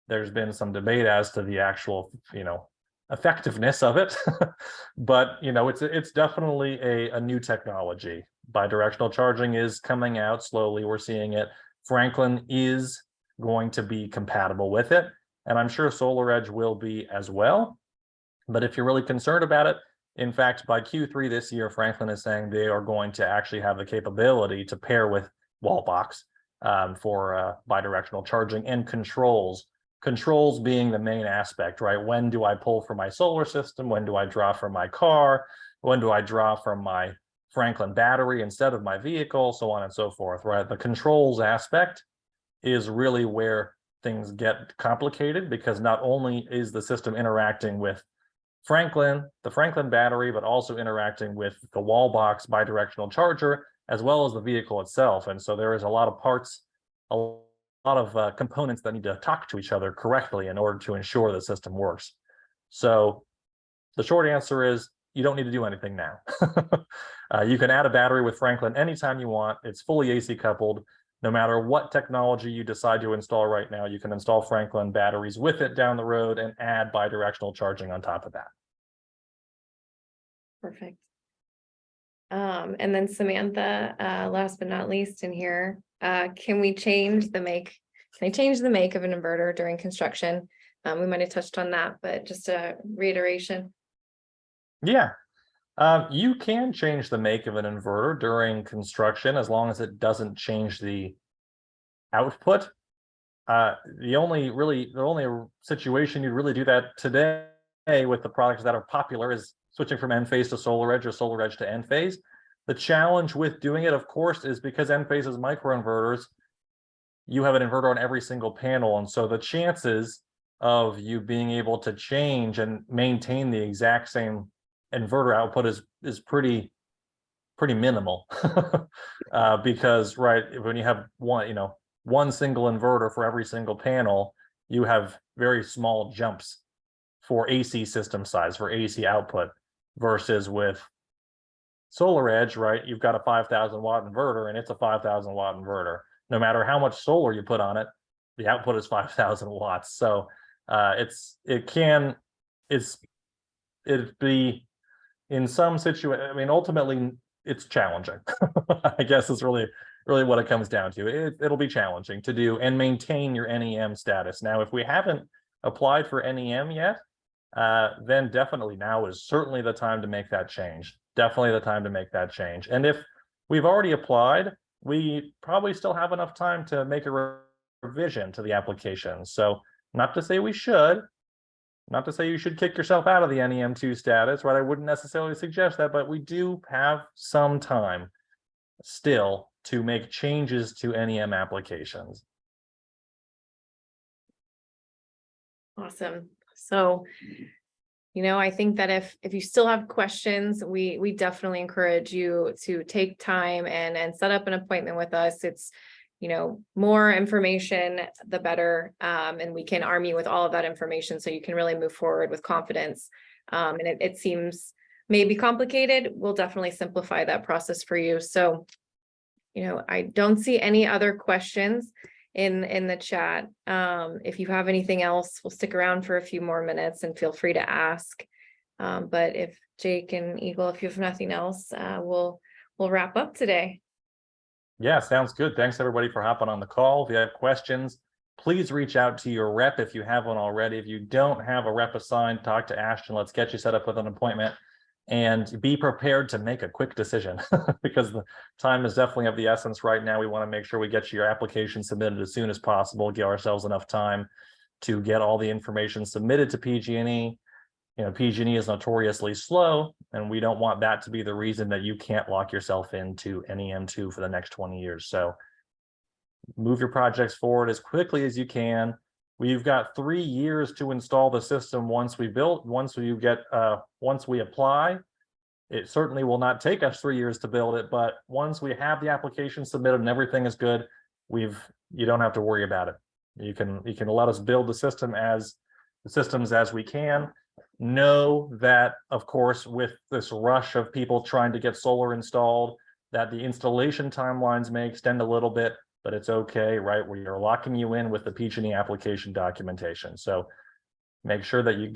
S2: There's been some debate as to the actual, effectiveness of it, but it's definitely a new technology. Bidirectional charging is coming out slowly. We're seeing it. Franklin is going to be compatible with it, and I'm sure SolarEdge will be as well. But if you're really concerned about it, in fact, by Q3 this year, Franklin is saying they are going to actually have the capability to pair with Wallbox for bidirectional charging and controls. Controls being the main aspect, right? When do I pull from my solar system? When do I draw from my car? When do I draw from my Franklin battery instead of my vehicle? So on and so forth, right? The controls aspect is really where things get complicated, because not only is the system interacting with the Franklin battery, but also interacting with the Wallbox bidirectional charger, as well as the vehicle itself. And so there is a lot of parts, a lot of components that need to talk to each other correctly in order to ensure the system works. So the short answer is you don't need to do anything now. You can add a battery with Franklin anytime you want. It's fully AC coupled. No matter what technology you decide to install right now, you can install Franklin batteries with it down the road and add bidirectional charging on top of that.
S1: Perfect. And then Samantha, last but not least in here, can we change the make? Can I change the make of an inverter during construction? We might have touched on that, but just a reiteration.
S2: Yeah. You can change the make of an inverter during construction as long as it doesn't change the output. The only situation you'd really do that today with the products that are popular is switching from Enphase to SolarEdge or SolarEdge to Enphase. The challenge with doing it, of course, is because Enphase is microinverters, you have an inverter on every single panel, and so the chances of you being able to change and maintain the exact same inverter output is pretty minimal. Because when you have one single inverter for every single panel, you have very small jumps for AC system size, for AC output, versus with SolarEdge, right? You've got a 5,000 watt inverter and it's a 5,000 watt inverter. No matter how much solar you put on it, the output is 5,000 watts. So it'd be in some situation. I mean, ultimately, it's challenging. I guess is really what it comes down to. It'll be challenging to do and maintain your NEM status. Now, if we haven't applied for NEM yet, then definitely now is certainly the time to make that change. Definitely the time to make that change. And if we've already applied, we probably still have enough time to make a revision to the application. So not to say we should, not to say you should kick yourself out of the NEM2 status, right? I wouldn't necessarily suggest that, but we do have some time still to make changes to NEM applications.
S1: Awesome. So, I think that if you still have questions, we definitely encourage you to take time and set up an appointment with us. It's, more information, the better. And we can arm you with all of that information so you can really move forward with confidence. And it seems maybe complicated. We'll definitely simplify that process for you. So, I don't see any other questions in the chat. If you have anything else, we'll stick around for a few more minutes and feel free to ask. But if Jake and Eagle, if you have nothing else, we'll wrap up today.
S2: Yeah, sounds good. Thanks everybody for hopping on the call. If you have questions, please reach out to your rep if you have one already. If you don't have a rep assigned, talk to Ashton. Let's get you set up with an appointment. And be prepared to make a quick decision because the time is definitely of the essence right now. We want to make sure we get your application submitted as soon as possible, give ourselves enough time to get all the information submitted to PG&E. PG&E is notoriously slow, and we don't want that to be the reason that you can't lock yourself into NEM2 for the next 20 years. So move your projects forward as quickly as you can. We've got 3 years to install the system once we apply. It certainly will not take us 3 years to build it, but once we have the application submitted and everything is good, you don't have to worry about it. You can let us build the systems as we can. Know that, of course, with this rush of people trying to get solar installed, that the installation timelines may extend a little bit, but it's okay, right? We are locking you in with the PG&E application documentation. So make sure that you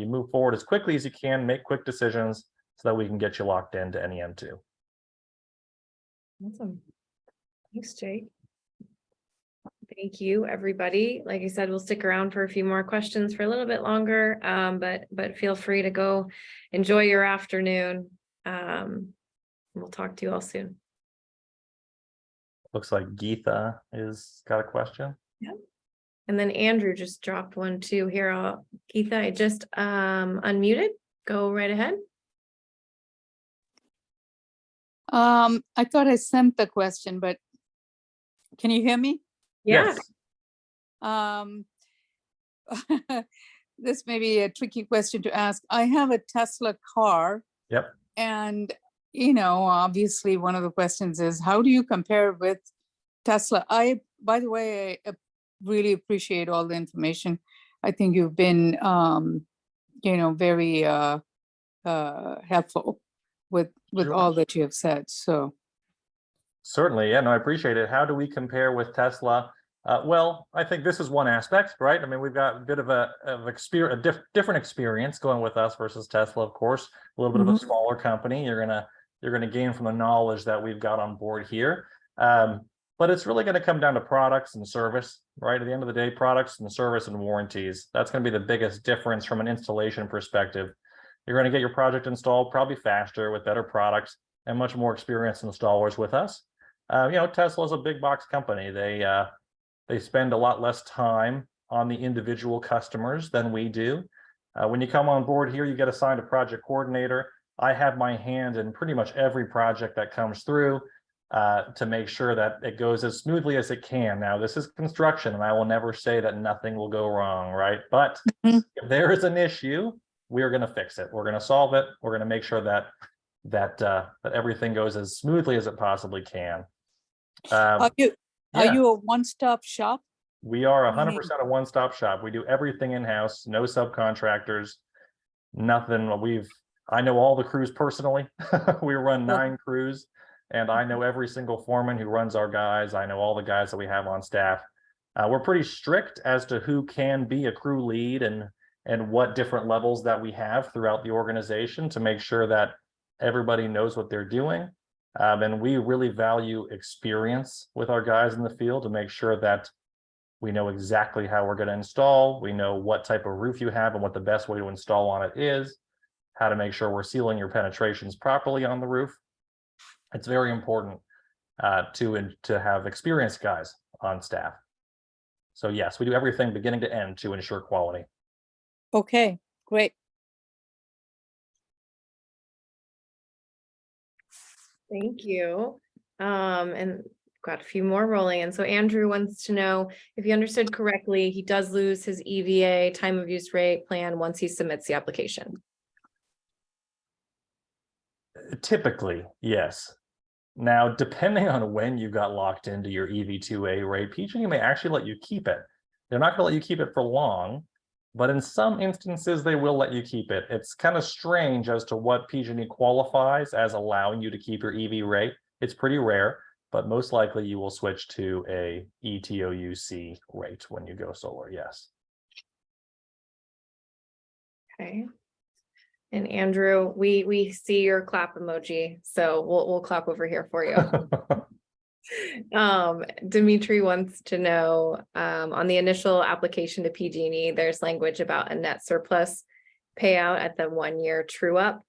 S2: move forward as quickly as you can, make quick decisions so that we can get you locked into NEM2.
S1: Awesome. Thanks, Jake. Thank you, everybody. Like I said, we'll stick around for a few more questions for a little bit longer, but feel free to go enjoy your afternoon. We'll talk to you all soon.
S2: Looks like Geetha is got a question.
S1: Yep. And then Andrew just dropped one too here. Geetha, I just unmuted. Go right ahead.
S4: I thought I sent the question, but can you hear me?
S1: Yeah.
S2: Yes.
S4: This may be a tricky question to ask. I have a Tesla car.
S2: Yep.
S4: And, obviously one of the questions is, how do you compare with Tesla? By the way, I really appreciate all the information. I think you've been, very helpful with
S2: Sure.
S4: all that you have said. So.
S2: Certainly, yeah, no, I appreciate it. How do we compare with Tesla? Well, I think this is one aspect, right? I mean, we've got a bit of different experience going with us versus Tesla, of course. A little bit of a smaller company. You're gonna gain from the knowledge that we've got on board here. But it's really going to come down to products and service, right? At the end of the day, products and service and warranties. That's going to be the biggest difference from an installation perspective you're going to get your project installed probably faster with better products and much more experienced installers with us. Tesla is a big box company. They spend a lot less time on the individual customers than we do. When you come on board here, you get assigned a project coordinator. I have my hand in pretty much every project that comes through to make sure that it goes as smoothly as it can. Now, this is construction, and I will never say that nothing will go wrong, right? But if there is an issue, we're going to fix it. We're going to solve it. We're going to make sure that everything goes as smoothly as it possibly can.
S4: Are you a one-stop shop?
S2: We are 100% a one-stop shop. We do everything in-house, no subcontractors, nothing. I know all the crews personally. We run 9 crews, and I know every single foreman who runs our guys. I know all the guys that we have on staff. We're pretty strict as to who can be a crew lead and what different levels that we have throughout the organization to make sure that everybody knows what they're doing. And we really value experience with our guys in the field to make sure that we know exactly how we're going to install. We know what type of roof you have and what the best way to install on it is, how to make sure we're sealing your penetrations properly on the roof. It's very important to have experienced guys on staff. So yes, we do everything beginning to end to ensure quality.
S4: Okay, great.
S1: Thank you. And got a few more rolling in. So Andrew wants to know if you understood correctly, he does lose his EVA time of use rate plan once he submits the application.
S2: Typically, yes. Now, depending on when you got locked into your EV2A rate, PG&E may actually let you keep it. They're not going to let you keep it for long, but in some instances, they will let you keep it. It's kind of strange as to what PG&E qualifies as allowing you to keep your EV rate. It's pretty rare, but most likely you will switch to a ETOUC rate when you go solar, yes.
S1: Okay. And Andrew, we see your clap emoji, so we'll clap over here for you. Dimitri wants to know, on the initial application to PG&E, there's language about a net surplus payout at the 1-year true up,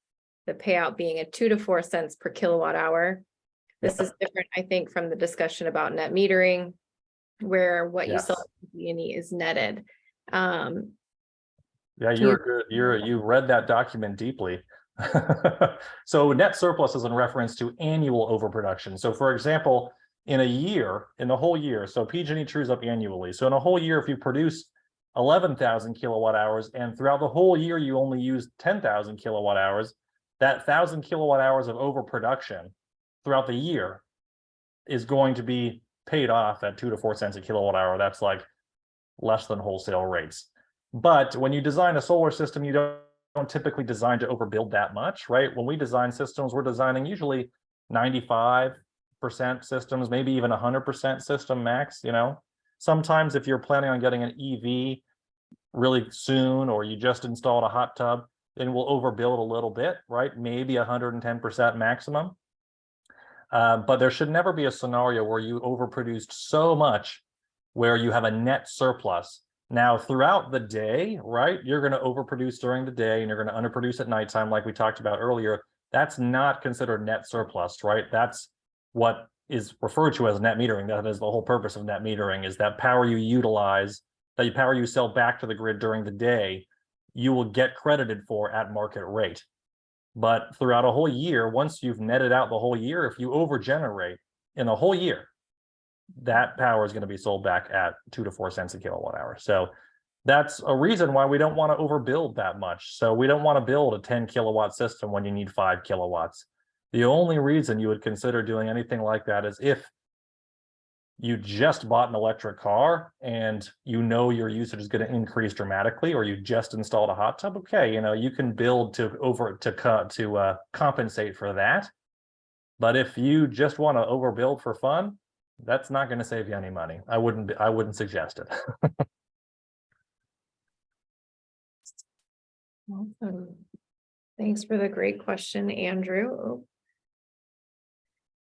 S1: the payout being at 2 to 4 cents per kilowatt hour. This is different, I think, from the discussion about net metering, where what you saw at PG&E is netted.
S2: Yeah, you're good. You read that document deeply. So net surplus is in reference to annual overproduction. So for example, in the whole year, so PG&E trues up annually. So in a whole year, if you produce 11,000 kilowatt hours and throughout the whole year, you only use 10,000 kilowatt hours, that 1,000 kilowatt hours of overproduction throughout the year is going to be paid off at 2 to 4 cents a kilowatt hour. That's like less than wholesale rates. But when you design a solar system, you don't typically design to overbuild that much, right? When we design systems, we're designing usually 95% systems, maybe even 100% system max, Sometimes if you're planning on getting an EV really soon, or you just installed a hot tub, then we'll overbuild a little bit, right? Maybe 110% maximum. But there should never be a scenario where you overproduced so much where you have a net surplus. Now, throughout the day, right, you're going to overproduce during the day and you're going to underproduce at nighttime, like we talked about earlier. That's not considered net surplus, right? That's what is referred to as net metering. That is the whole purpose of net metering, is that power you utilize, that power you sell back to the grid during the day, you will get credited for at market rate. But throughout a whole year, once you've netted out the whole year, if you overgenerate in the whole year, that power is going to be sold back at 2 to 4 cents a kilowatt hour. So that's a reason why we don't want to overbuild that much. So we don't want to build a 10 kilowatt system when you need 5 kilowatts. The only reason you would consider doing anything like that is if you just bought an electric car and your usage is going to increase dramatically, or you just installed a hot tub. Okay, you can build to compensate for that. But if you just want to overbuild for fun, that's not going to save you any money. I wouldn't suggest it.
S1: Awesome. Thanks for the great question, Andrew.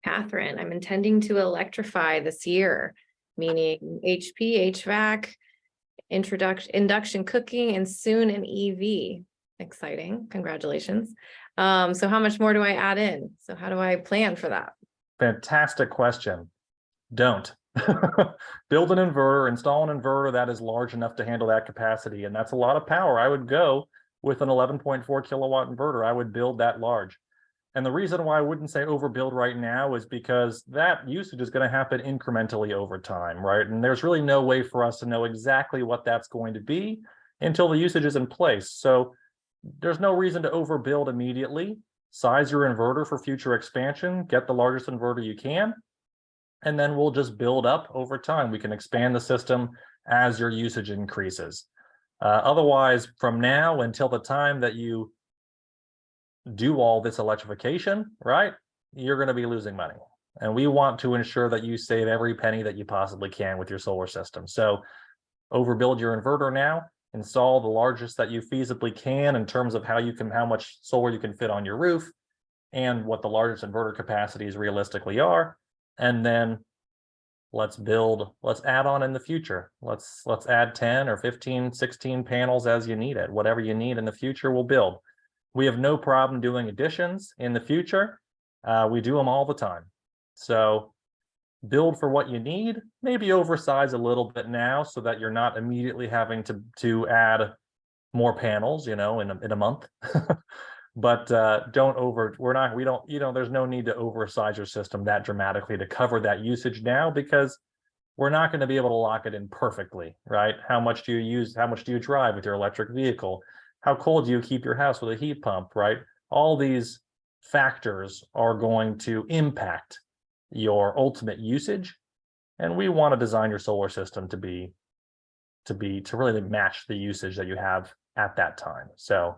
S1: Catherine, I'm intending to electrify this year, meaning HP, HVAC, induction cooking, and soon an EV. exciting. Congratulations. So how much more do I add in? So how do I plan for that?
S2: Fantastic question. Don't. Build an inverter, install an inverter that is large enough to handle that capacity. And that's a lot of power. I would go with an 11.4 kilowatt inverter. I would build that large. And the reason why I wouldn't say overbuild right now is because that usage is going to happen incrementally over time, right? And there's really no way for us to know exactly what that's going to be until the usage is in place. So there's no reason to overbuild immediately. Size your inverter for future expansion, get the largest inverter you can, and then we'll just build up over time. We can expand the system as your usage increases. Otherwise, from now until the time that you do all this electrification, right, you're going to be losing money. And we want to ensure that you save every penny that you possibly can with your solar system. So overbuild your inverter now, install the largest that you feasibly can in terms of how much solar you can fit on your roof and what the largest inverter capacities realistically are. And then let's add on in the future. Let's add 10 or 15, 16 panels as you need it. Whatever you need in the future, we'll build. We have no problem doing additions in the future. We do them all the time. So build for what you need, maybe oversize a little bit now so that you're not immediately having to add more panels, in a month. But there's no need to oversize your system that dramatically to cover that usage now, because we're not going to be able to lock it in perfectly, right? How much do you use? How much do you drive with your electric vehicle? How cold do you keep your house with a heat pump, right? All these factors are going to impact your ultimate usage. And we want to design your solar system to really match the usage that you have at that time. So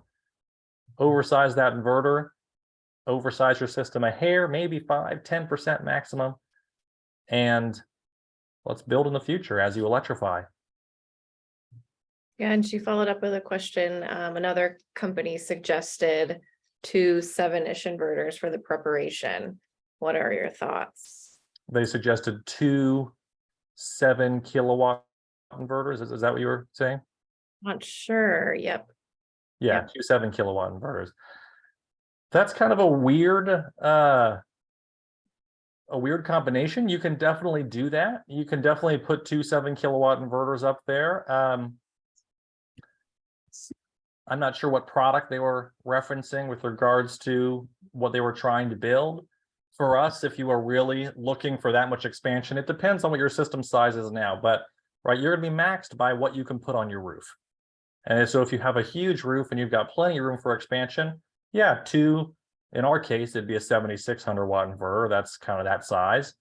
S2: oversize that inverter, oversize your system a hair, maybe 5-10% maximum. And let's build in the future as you electrify.
S1: Yeah, and she followed up with a question. Another company suggested 2 7-ish inverters for the preparation. What are your thoughts?
S2: They suggested 2 7-kilowatt inverters. Is that what you were saying?
S1: Not sure. Yep.
S2: Yeah, 2 7-kilowatt inverters. That's kind of a weird combination. You can definitely do that. You can definitely put 2 7-kilowatt inverters up there. I'm not sure what product they were referencing with regards to what they were trying to build. For us, if you are really looking for that much expansion, it depends on what your system size is now, but right, you're going to be maxed by what you can put on your roof. And so if you have a huge roof and you've got plenty of room for expansion, yeah, 2, in our case, it'd be a 7,600 watt inverter. That's kind of that size,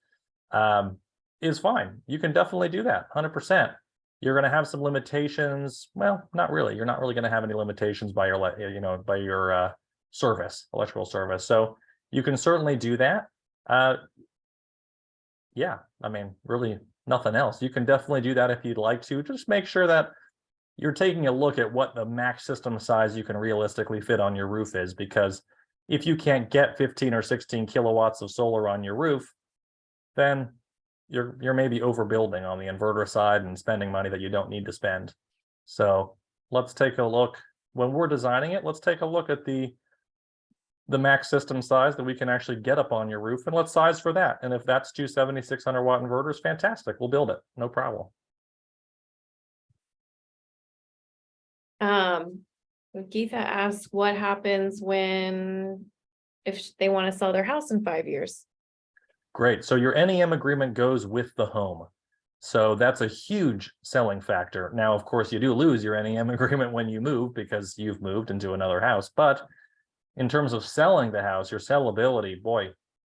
S2: is fine. You can definitely do that 100%. You're going to have some limitations. Well, not really. You're not really going to have any limitations by your electrical service. So you can certainly do that. Yeah, I mean, really nothing else. You can definitely do that if you'd like to. Just make sure that you're taking a look at what the max system size you can realistically fit on your roof is, because if you can't get 15 or 16 kilowatts of solar on your roof, then you're maybe overbuilding on the inverter side and spending money that you don't need to spend. So let's take a look. When we're designing it, let's take a look at the max system size that we can actually get up on your roof, and let's size for that. And if that's 2 7,600 watt inverters, fantastic. We'll build it. No problem.
S1: Geetha asks, what happens if they want to sell their house in 5 years?
S2: Great. So your NEM agreement goes with the home. So that's a huge selling factor. Now, of course, you do lose your NEM agreement when you move because you've moved into another house. But in terms of selling the house, your sellability, boy,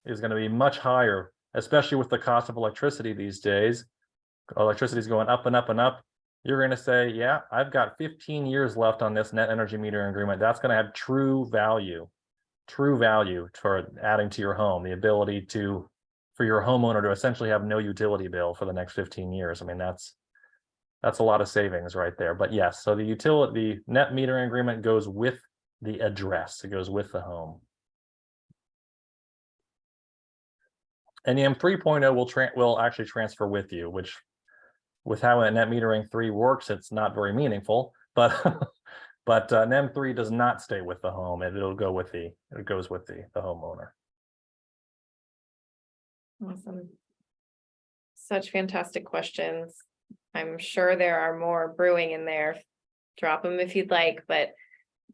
S2: is going to be much higher, especially with the cost of electricity these days. Electricity is going up and up and up. You're going to say, yeah, I've got 15 years left on this net energy metering agreement. That's going to have true value for adding to your home, the ability for your homeowner to essentially have no utility bill for the next 15 years. I mean, that's a lot of savings right there. But yes, so the net metering agreement goes with the address. It goes with the home. NEM 3.0 will actually transfer with you, which with how a net metering 3 works, it's not very meaningful, but But NEM 3 does not stay with the home. It goes with the homeowner.
S1: Awesome. Such fantastic questions. I'm sure there are more brewing in there. Drop them if you'd like, but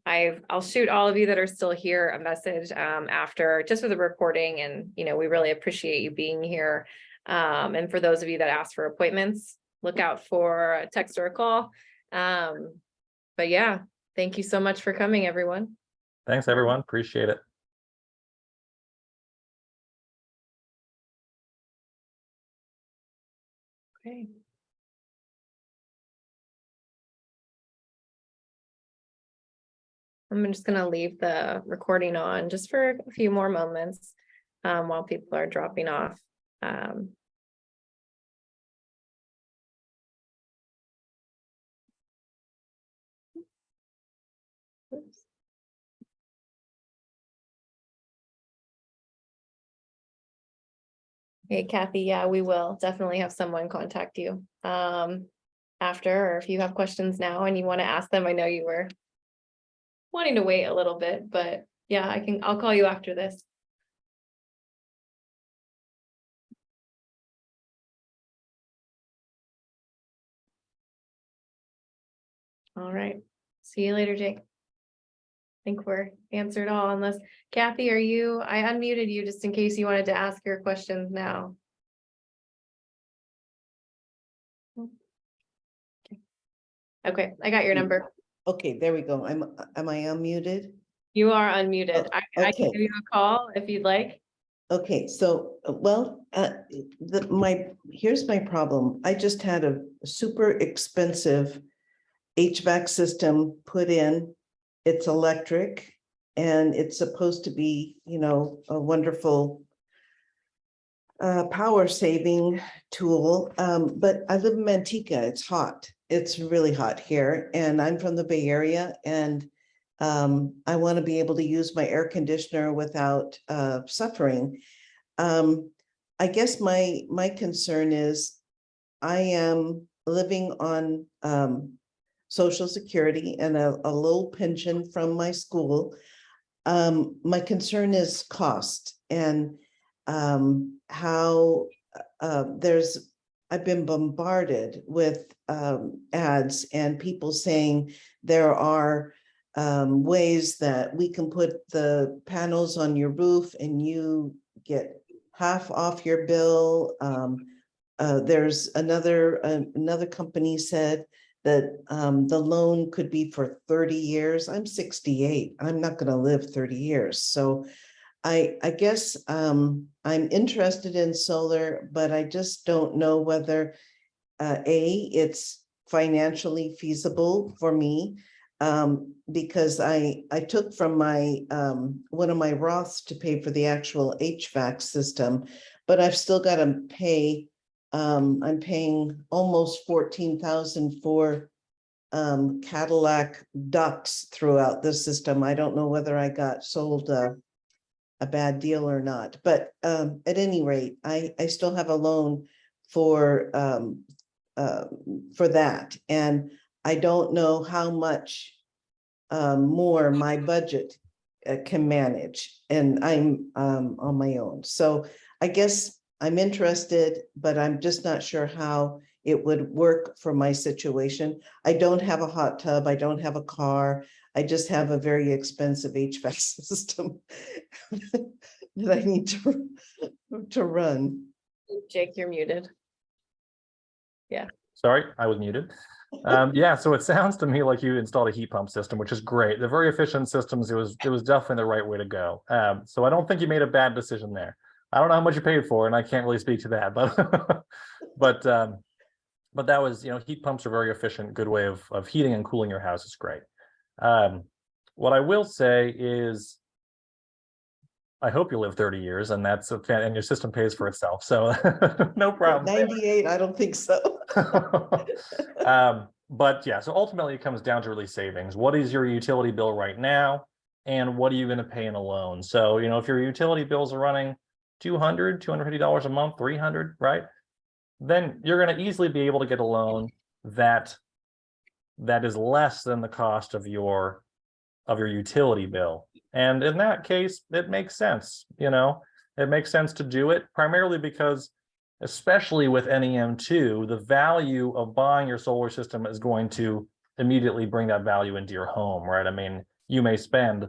S1: I'll shoot all of you that are still here a message after, just for the recording, and we really appreciate you being here. And for those of you that asked for appointments, look out for a text or a call. But yeah, thank you so much for coming, everyone.
S2: Thanks, everyone. Appreciate it.
S1: Okay. I'm just going to leave the recording on just for a few more moments while people are dropping off. Oops. Hey, Kathy, yeah, we will definitely have someone contact you after, or if you have questions now and you want to ask them. I know you were wanting to wait a little bit, but yeah, I'll call you after this. All right. See you later, Jake. I think we're answered all, unless Kathy, I unmuted you just in case you wanted to ask your questions now. Okay, I got your number.
S5: Okay, there we go. Am I unmuted?
S1: You are unmuted.
S5: Oh,
S1: I can
S5: okay.
S1: give you a call if you'd like.
S5: Okay, so, well, here's my problem. I just had a super expensive HVAC system put in. It's electric and it's supposed to be, a wonderful power saving tool. But I live in Manteca. It's hot. It's really hot here. And I'm from the Bay Area, and I want to be able to use my air conditioner without suffering. I guess my concern is I am living on Social Security and a low pension from my school. My concern is cost and how I've been bombarded with ads and people saying there are ways that we can put the panels on your roof and you get half off your bill. There's another company said that the loan could be for 30 years. I'm 68. I'm not going to live 30 years. So I guess I'm interested in solar, but I just don't know whether it's financially feasible for me, because I took from my one of my Roths to pay for the actual HVAC system, but I've still got to pay. I'm paying almost $14,000 for Cadillac ducts throughout the system. I don't know whether I got sold a bad deal or not, but at any rate, I still have a loan for that, and I don't know how much more my budget can manage, and I'm on my own. So I guess I'm interested, but I'm just not sure how it would work for my situation. I don't have a hot tub. I don't have a car. I just have a very expensive HVAC system that I need to run.
S1: Jake, you're muted.
S2: Sorry, I was muted. Yeah, so it sounds to me like you installed a heat pump system, which is great. They're very efficient systems. It was definitely the right way to go. So I don't think you made a bad decision there. I don't know how much you paid for, and I can't really speak to that, but that was, heat pumps are very efficient, good way of heating and cooling your house. Is great. What I will say is, I hope you live 30 years, and and your system pays for itself. So no problem.
S5: 98, I don't think so.
S2: But yeah, so ultimately it comes down to really savings. What is your utility bill right now? And what are you going to pay in a loan? So, if your utility bills are running $200, $250 a month, $300, right? Then you're going to easily be able to get a loan that that is less than the cost of your utility bill. And in that case, it makes sense, it makes sense to do it primarily because, especially with NEM2, the value of buying your solar system is going to immediately bring that value into your home, right? I mean, you may spend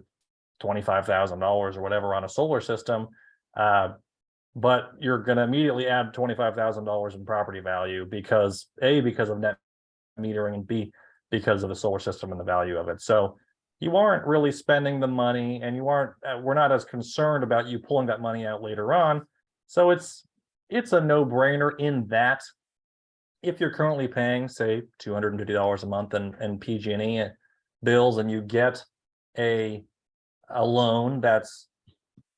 S2: $25,000 or whatever on a solar system, but you're going to immediately add $25,000 in property value because of net metering, and B, because of the solar system and the value of it. So you aren't really spending the money, and we're not as concerned about you pulling that money out later on. So it's a no-brainer in that if you're currently paying, say, $250 a month in PG&E bills, and you get a loan that's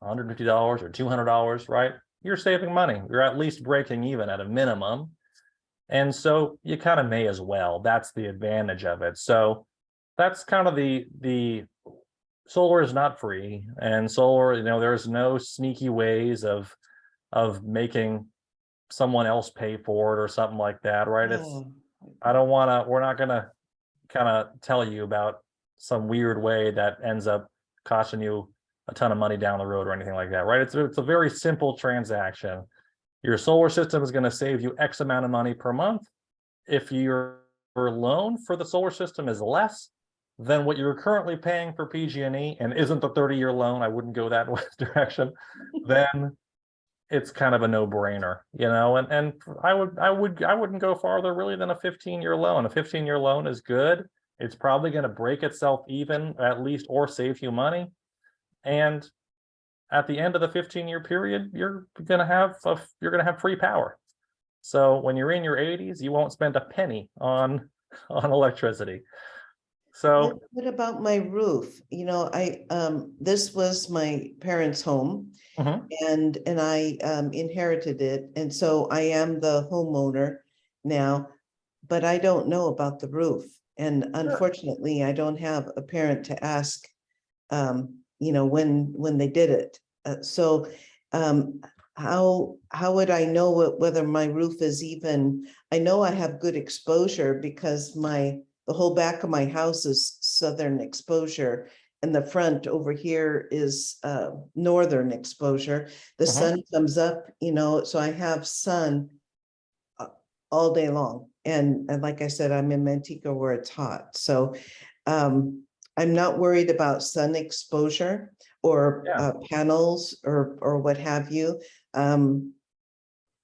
S2: $150 or $200, right? You're saving money. You're at least breaking even at a minimum. And so you kind of may as well. That's the advantage of it. So that's kind of the solar is not free, and solar, there's no sneaky ways of making someone else pay for it or something like that, right? We're not gonna kind of tell you about some weird way that ends up costing you a ton of money down the road or anything like that, right? It's a very simple transaction. Your solar system is going to save you X amount of money per month. If your loan for the solar system is less than what you're currently paying for PG&E and isn't the 30-year loan, I wouldn't go that direction, then it's kind of a no-brainer, and I wouldn't go farther really than a 15-year loan. A 15-year loan is good. It's probably going to break itself even at least, or save you money. And at the end of the 15-year period, you're going to have free power. So when you're in your 80s, you won't spend a penny on electricity. So
S5: what about my roof? This was my parents' home, and I inherited it, and so I am the homeowner now, but I don't know about the roof, and unfortunately, I don't have a parent to ask, when they did it. So how would I know whether my roof is even? I know I have good exposure because the whole back of my house is southern exposure, and the front over here is northern exposure. The sun comes up, so I have sun all day long. And like I said, I'm in Manteca where it's hot. So I'm not worried about sun exposure or panels or what have you.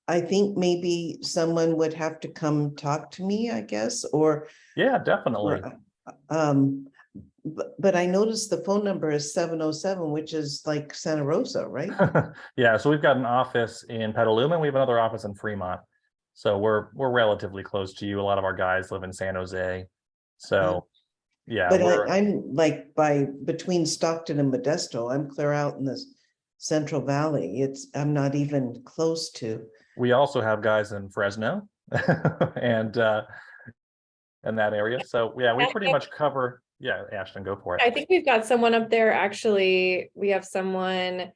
S5: I think maybe someone would have to come talk to me, I guess, or
S2: yeah, definitely.
S5: But I noticed the phone number is 707, which is like Santa Rosa, right?
S2: Yeah, so we've got an office in Petaluma, and we have another office in Fremont. So we're relatively close to you. A lot of our guys live in San Jose. So yeah.
S5: But I'm like between Stockton and Modesto. I'm clear out in the Central Valley. I'm not even close to.
S2: We also have guys in Fresno and that area. So yeah, we pretty much cover. Yeah, Ashton, go for it.
S1: I think we've got someone up there. Actually, we have someone.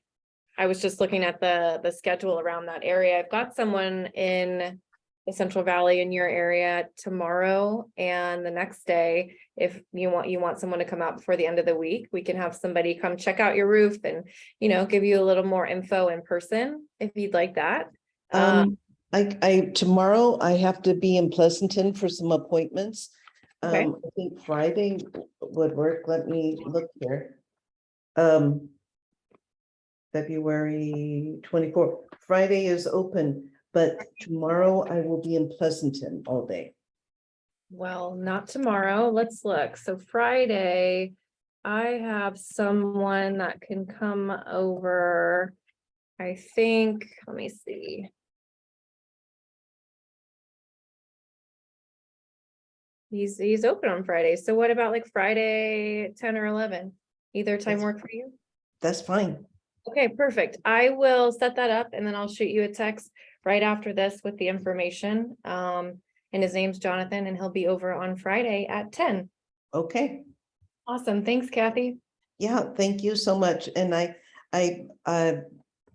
S1: I was just looking at the schedule around that area. I've got someone in the Central Valley in your area tomorrow and the next day. If you want someone to come out before the end of the week, we can have somebody come check out your roof and give you a little more info in person if you'd like that.
S5: Tomorrow I have to be in Pleasanton for some appointments.
S1: Okay.
S5: I think Friday would work. Let me look here. February 24th. Friday is open, but tomorrow I will be in Pleasanton all day.
S1: Well, not tomorrow. Let's look. So Friday, I have someone that can come over. I think, let me see. He's open on Friday. So what about like Friday, 10 or 11? Either time work for you?
S5: That's fine.
S1: Okay, perfect. I will set that up and then I'll shoot you a text right after this with the information. And his name's Jonathan, and he'll be over on Friday at 10.
S5: Okay.
S1: Awesome. Thanks, Kathy.
S5: Yeah, thank you so much. And I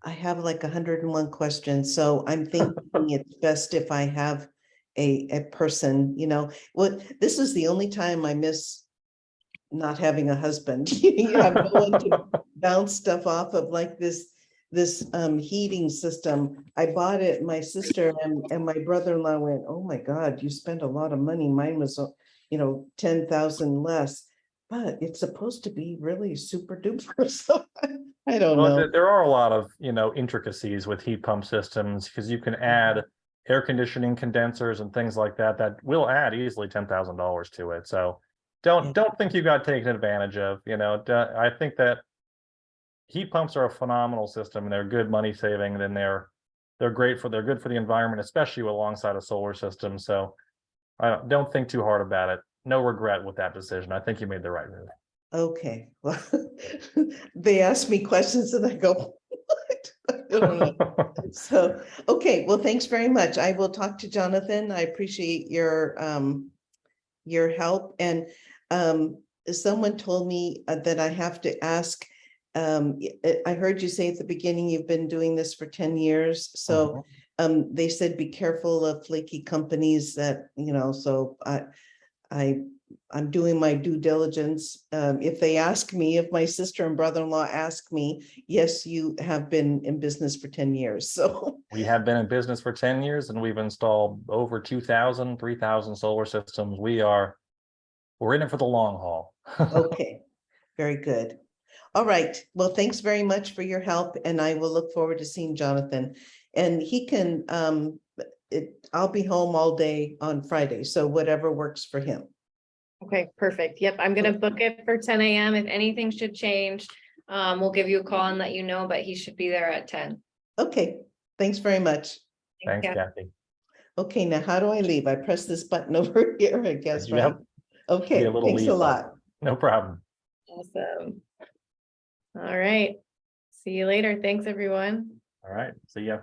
S5: have like 101 questions, so I'm thinking it's best if I have a person, you know, well, this is the only time I miss not having a husband. I'm going to bounce stuff off of like this heating system. I bought it, my sister and my brother-in-law went, oh my God, you spent a lot of money. Mine was, you know, 10,000 less, but it's supposed to be really super duper. So I don't
S2: Well,
S5: know.
S2: there are a lot of, you know, intricacies with heat pump systems because you can add air conditioning condensers and things like that that will add easily $10,000 to it. So don't think you got taken advantage of. You know, I think that heat pumps are a phenomenal system and they're good money saving, and they're good for the environment, especially alongside a solar system. So I don't think too hard about it. No regret with that decision. I think you made the right move.
S5: Okay, well, they ask me questions and I go, what? I don't know. So, okay, well, thanks very much. I will talk to Jonathan. I appreciate your help. And someone told me that I have to ask, I heard you say at the beginning, you've been doing this for 10 years. So they said, be careful of flaky companies that, you know, so I'm doing my due diligence. If they ask me, if my sister and brother-in-law ask me, yes, you have been in business for 10 years. So
S2: we have been in business for 10 years and we've installed over 2,000, 3,000 solar systems. We're in it for the long haul.
S5: okay, very good. All right. Well, thanks very much for your help. And I will look forward to seeing Jonathan. And he can, I'll be home all day on Friday. So whatever works for him.
S1: Okay, perfect. Yep, I'm gonna book it for 10 a.m. If anything should change, we'll give you a call and let you know, but he should be there at 10.
S5: Okay, thanks very much.
S2: Thanks,
S1: Yeah.
S2: Kathy.
S5: Okay, now how do I leave? I press this button over here, I guess, right?
S2: Yep. Be
S5: Okay,
S2: a little
S5: thanks a
S2: leave
S5: lot.
S2: button. No problem.
S1: Awesome. All right. See you later. Thanks, everyone.
S2: All right. See ya.